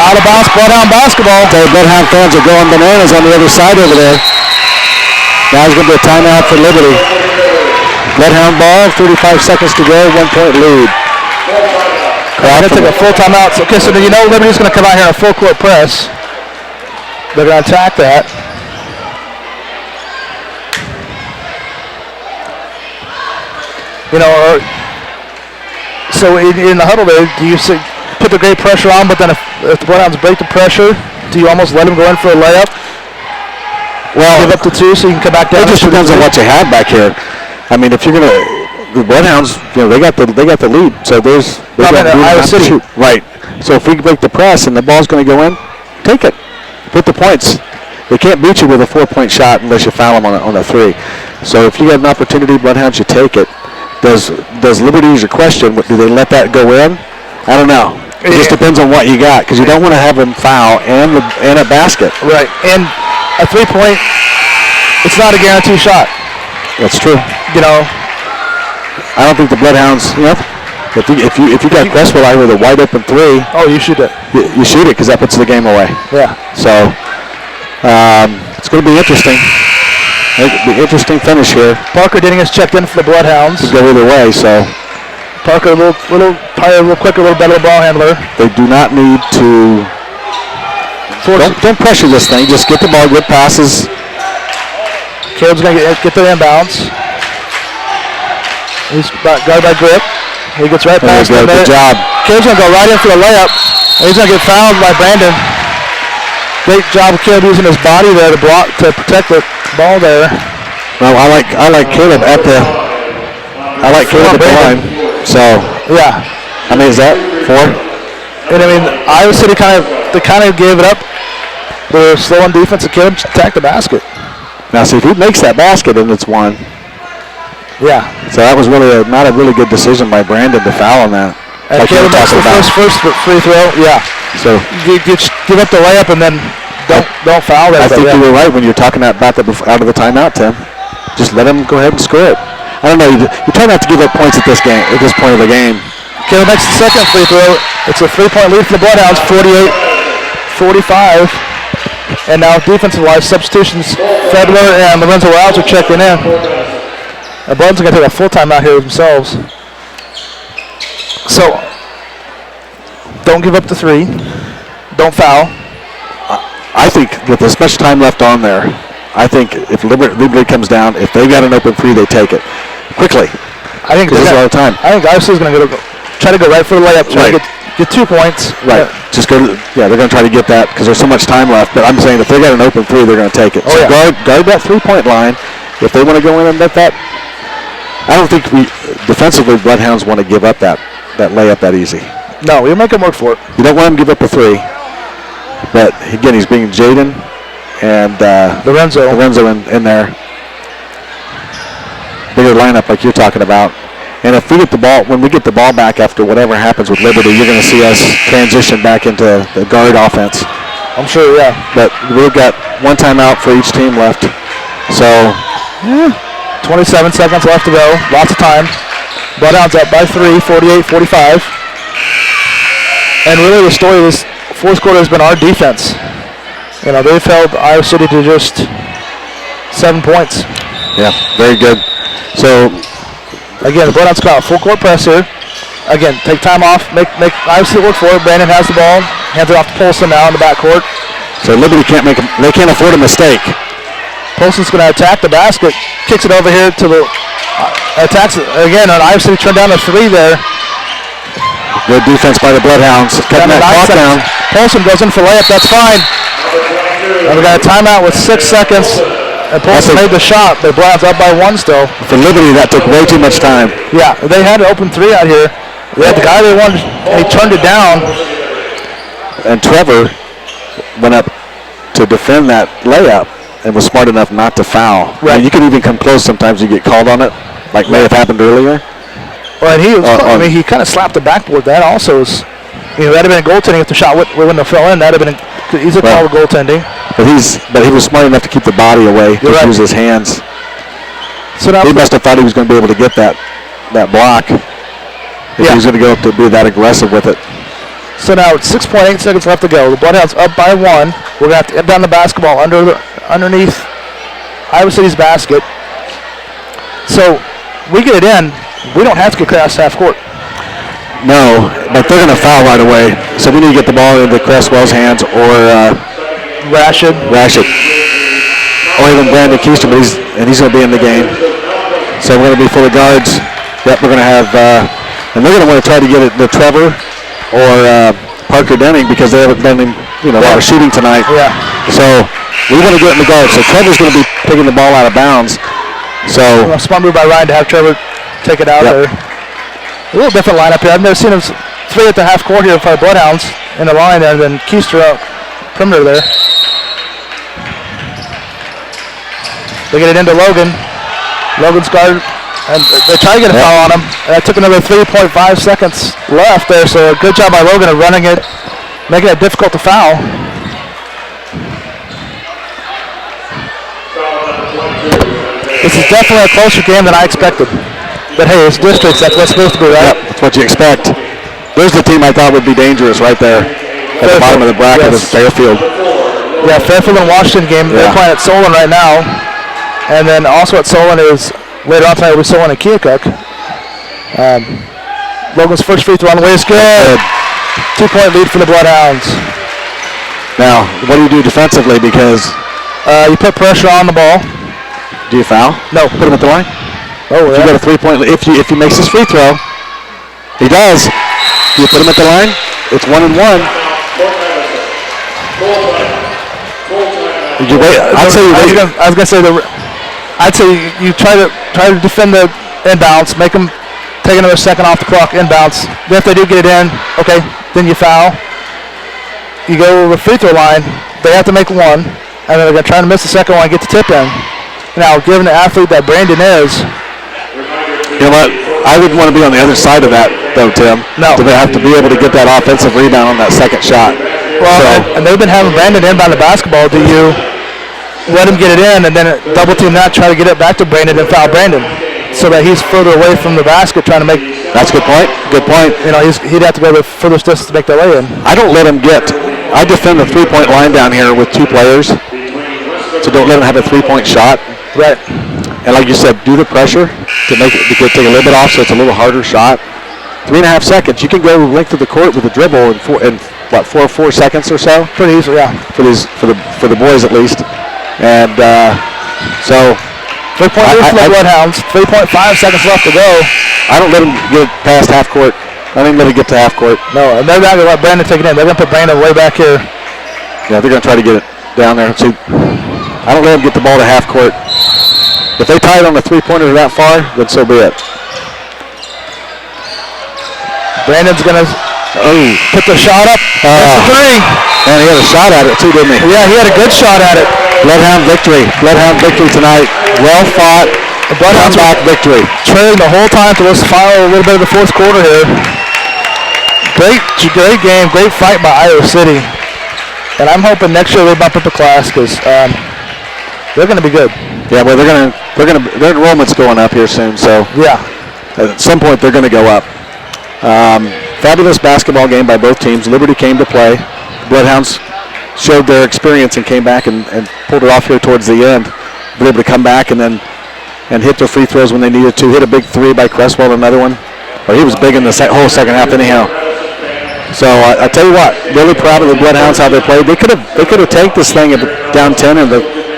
Out of bounds. Bloodhound basketball. The Bloodhound fans are going bananas on the other side over there. Now it's going to be a timeout for Liberty. Bloodhound ball, 35 seconds to go, 1 point lead. They're going to take a full timeout. Okay, so you know Liberty's going to come out here in a full court press. They're going to attack that. You know, so in the huddle there, do you put the great pressure on, but then if the Bloodhounds break the pressure, do you almost let them go in for a layup? Well, give up to 2 so you can come back down. It just depends on what you have back here. I mean, if you're gonna, the Bloodhounds, you know, they got the lead. So there's Iowa City. Right. So if we break the press and the ball's going to go in, take it. Put the points. They can't beat you with a 4-point shot unless you foul them on a 3. So if you get an opportunity, Bloodhounds, you take it. Does Liberty use a question? Do they let that go in? I don't know. It just depends on what you got, because you don't want to have them foul and a basket. Right. And a 3-point, it's not a guaranteed shot. That's true. You know, I don't think the Bloodhounds, you know, if you got Crestwell out with a wide open 3, you shoot it. You shoot it because that puts the game away. Yeah. So it's going to be interesting. It'll be an interesting finish here. Parker Denning has checked in for the Bloodhounds. Could go either way. So Parker probably a little quicker, a little better ball handler. They do not need to. Don't pressure this thing. Just get the ball, good passes. Caleb's going to get the inbounds. He's guarded by Grip. He gets right past him. Good job. Caleb's going to go right in for the layup. And he's going to get fouled by Brandon. Great job of Caleb using his body there to protect the ball there. Well, I like Caleb at the line. So yeah. I mean, is that 4? And I mean, Iowa City kind of gave it up. They're slow on defense, and Caleb attacked the basket. Now, see, if he makes that basket, and it's 1. Yeah. So that was really not a really good decision by Brandon to foul on that. And like Caleb makes the first free throw. Yeah. So you give up the layup and then don't foul that. I think you were right when you're talking about that out of the timeout, Tim. Just let him go ahead and score it. I don't know. You try not to give up points at this point of the game. Caleb makes the second free throw. It's a 3-point lead for the Bloodhounds, 48-45. And now defensive-wise substitutions, Fedler and Lorenzo Rouse are checking in. The Bloodhounds are going to take a full time out here themselves. So, don't give up the 3. Don't foul. I think with this much time left on there, I think if Liberty comes down, if they got an open 3, they take it quickly. I think there's a lot of time. I think Iowa City's going to try to go right for the layup, try to get 2 points. Right. Just go. They're going to try to get that because there's so much time left. But I'm saying if they got an open 3, they're going to take it. So guard that 3-point line. If they want to go in and net that, I don't think defensively Bloodhounds want to give up that layup that easy. No, we'll make them work for it. You don't want them to give up a 3. But again, he's being Jaden and Lorenzo in there. Bigger lineup like you're talking about. And if we get the ball, when we get the ball back after whatever happens with Liberty, you're going to see us transition back into the guard offense. I'm sure, yeah. But we've got 1 timeout for each team left. So, 27 seconds left to go. Lots of time. Bloodhounds up by 3, 48-45. And really the story of this fourth quarter has been our defense. You know, they've held Iowa City to just 7 points. Yeah, very good. So, Again, the Bloodhounds got a full court press here. Again, take time off, make obviously work for it. Brandon has the ball, hands it off to Polson now in the backcourt. so Liberty can't afford a mistake. Polson's going to attack the basket, kicks it over here to the, attacks it again, and Iowa City turned down the 3 there. Good defense by the Bloodhounds. Cutting that clock down. Polson goes in for layup, that's fine. And we got a timeout with 6 seconds. And Polson made the shot, but Bloodhounds up by 1 still. For Liberty, that took way too much time. Yeah, they had an open 3 out here. They had the guy they wanted, and he turned it down. And Trevor went up to defend that layup and was smart enough not to foul. Right. I mean, you can even come close sometimes, you get called on it, like may have happened earlier. Well, and he was, he kind of slapped the backboard. That also is, that'd have been goaltending if the shot wouldn't have fell in. That'd have been easy call of goaltending. But he was smart enough to keep the body away, just use his hands. So now he must have thought he was going to be able to get that block. If he was going to go up to be that aggressive with it. So now it's 6.8 seconds left to go. The Bloodhounds up by 1. We're going to have to get down the basketball underneath Iowa City's basket. So we get it in. We don't have to get across half court. No, but they're going to foul right away. So we need to get the ball into Cresswell's hands or Rashid. Or even Brandon Keister, but he's going to be in the game. So we're going to be full of guards. Yep, we're going to have, and they're going to want to try to get it to Trevor or Parker Denning because they haven't done a lot of shooting tonight. Yeah. So we want to get in the guard. So Trevor's going to be taking the ball out of bounds. So smart move by Ryan to have Trevor take it out there. A little different lineup here. I've never seen him 3 at the half court here for the Bloodhounds in the line there, and then Keister out perimeter there. They get it into Logan. Logan's guard, and they try to get a foul on him. And that took another 3.5 seconds left there, so a good job by Logan of running it, making it difficult to foul. This is definitely a closer game than I expected. But hey, it's districts, that's what's supposed to be, right? Yep, that's what you expect. There's the team I thought would be dangerous right there at the bottom of the bracket is Fairfield. Yeah, Fairfield and Washington game. They're playing at Solon right now. And then also at Solon is, later on tonight, we'll be Solon and Keokuk. Logan's first free throw on the way is good. 2-point lead for the Bloodhounds. Now, what do you do defensively? Because you put pressure on the ball. Do you foul? No. Put him at the line? Oh, if you got a 3-point lead, if he makes his free throw, he does. Do you put him at the line? It's 1-1. Did you wait? I'd say you wait. I was gonna say I'd say you try to defend the inbounds, make them take another second off the clock inbounds. Then if they do get it in, okay, then you foul. You go to the free throw line. They have to make 1, and then they're gonna try to miss the second one and get the tip in. Now, given the athlete that Brandon is, you know what? I would want to be on the other side of that, though, Tim. No. To have to be able to get that offensive rebound on that second shot. Well, and they've been having Brandon inbound the basketball. Do you let him get it in and then double team that, try to get it back to Brandon and foul Brandon so that he's further away from the basket trying to make... That's a good point. Good point. He'd have to go the furthest distance to make that lay in. I don't let him I defend the 3-point line down here with 2 players. So don't let him have a 3-point shot. Right. And like you said, do the pressure to make it, to take a little bit off so it's a little harder shot. 3.5 seconds. You can go length of the court with a dribble in 4 seconds or so. Pretty easily, yeah. For the boys at least. And so 3-point lead for the Bloodhounds. 3.5 seconds left to go. I don't let them get past half court. I don't even let it get to half court. No, and they're not going to let Brandon take it in. They're going to put Brandon way back here. Yeah, they're going to try to get it down there. See, I don't let them get the ball to half court. If they tie it on the 3-pointer that far, then so be it. Brandon's going to put the shot up. That's the 3. And he had a shot at it too, didn't he? Yeah, he had a good shot at it. Bloodhound victory. Bloodhound victory tonight. Well fought. Bloodhound back victory. Trailing the whole time to let's follow a little bit of the fourth quarter here. Great game. Great fight by Iowa City. And I'm hoping next year they bump up the class because they're going to be good. Yeah, well, their enrollment's going up here soon, so yeah, at some point they're going to go up. Fabulous basketball game by both teams. Liberty came to play. Bloodhounds showed their experience and came back and pulled it off here towards the end. Were able to come back and then and hit their free throws when they needed to. Hit a big three by Cresswell, another one. But he was big in the whole second half anyhow. So I tell you what, really proud of the Bloodhounds how they played. They could have tanked this thing down 10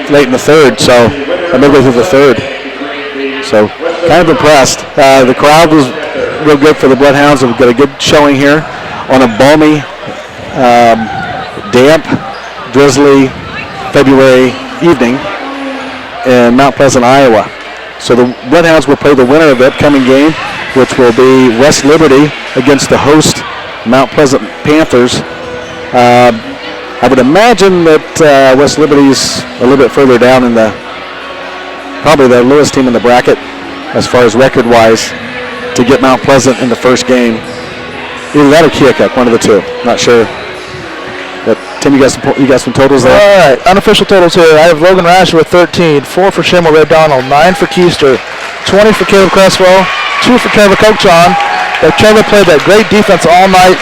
late in the third, so midway through the third. So kind of impressed. The crowd was real good for the Bloodhounds. We've got a good showing here on a balmy, damp, drizzly February evening in Mount Pleasant, Iowa. So the Bloodhounds will play the winner of the upcoming game, which will be West Liberty against the host Mount Pleasant Panthers. I would imagine that West Liberty's a little bit further down in probably the lowest team in the bracket as far as record-wise to get Mount Pleasant in the first game. Either that or Keokuk, one of the two. Not sure. But Tim, you got some totals there? All right, unofficial totals here. I have Logan Rasher with 13, 4 for Shamel Red Donald, 9 for Keister, 20 for Caleb Cresswell, 2 for Trevor Coachon. Trevor played that great defense all night,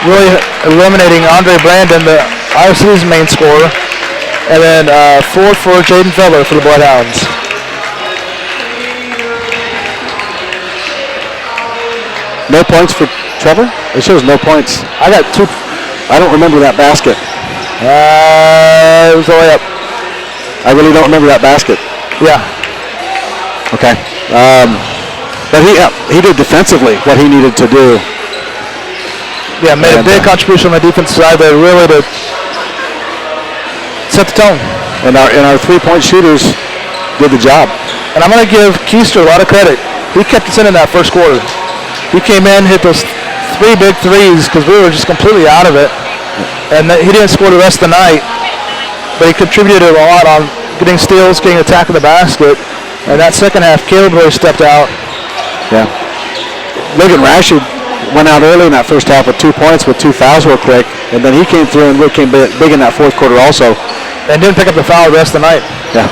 really eliminating Andre Brandon, the Iowa City's main scorer. And then 4 for Jaden Feller for the Bloodhounds. No points for Trevor? It shows no points. I got 2. I don't remember that basket. It was all the way up. I really don't remember that basket. Yeah. Okay. But he did defensively what he needed to do. Yeah, made a big contribution on the defense side there, really to set the tone. And our three-point shooters did the job. And I'm going to give Keister a lot of credit. He kept us in that first quarter. He came in, hit those 3 big threes because we were just completely out of it. And he didn't score the rest of the night, but he contributed a lot on getting steals, getting attack of the basket. And that second half, Caleb really stepped out. Yeah. Logan Rashid went out early in that first half with 2 points with 2 fouls real quick, and then he came through and really came big in that fourth quarter also. And didn't pick up the foul the rest of the night. Yeah.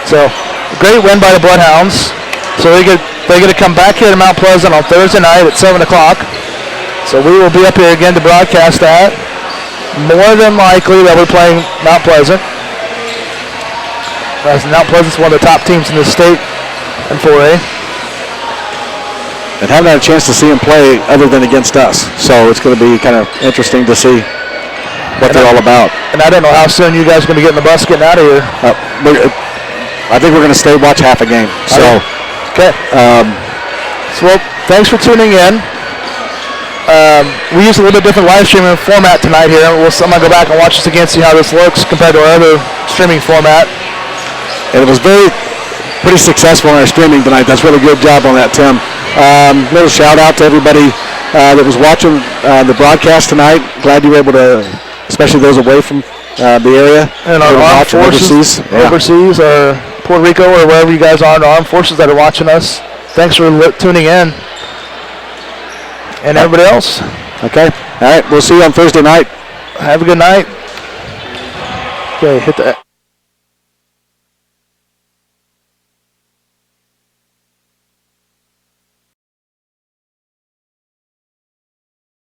So, great win by the Bloodhounds. So they get to come back here to Mount Pleasant on Thursday night at 7 o'clock. So we will be up here again to broadcast that. More than likely they'll be playing Mount Pleasant. As Mount Pleasant's one of the top teams in the state in 4A. And haven't had a chance to see him play other than against us. So it's going to be kind of interesting to see what they're all about. And I don't know how soon you guys are going to be getting the bus getting out of here. I think we're going to stay watch half a game. So, okay. Well, thanks for tuning in. We used a little bit different live streaming format tonight here. I'm going to go back and watch this again, see how this looks compared to our other streaming format. And it was pretty successful in our streaming tonight. That's really good job on that, Tim. Little shout out to everybody that was watching the broadcast tonight. Glad you were able to, especially those away from the area. And our armed forces overseas or Puerto Rico or wherever you guys are in the armed forces that are watching us. Thanks for tuning in. And everybody else. Okay. All right. We'll see you on Thursday night. Have a good night. Okay, hit the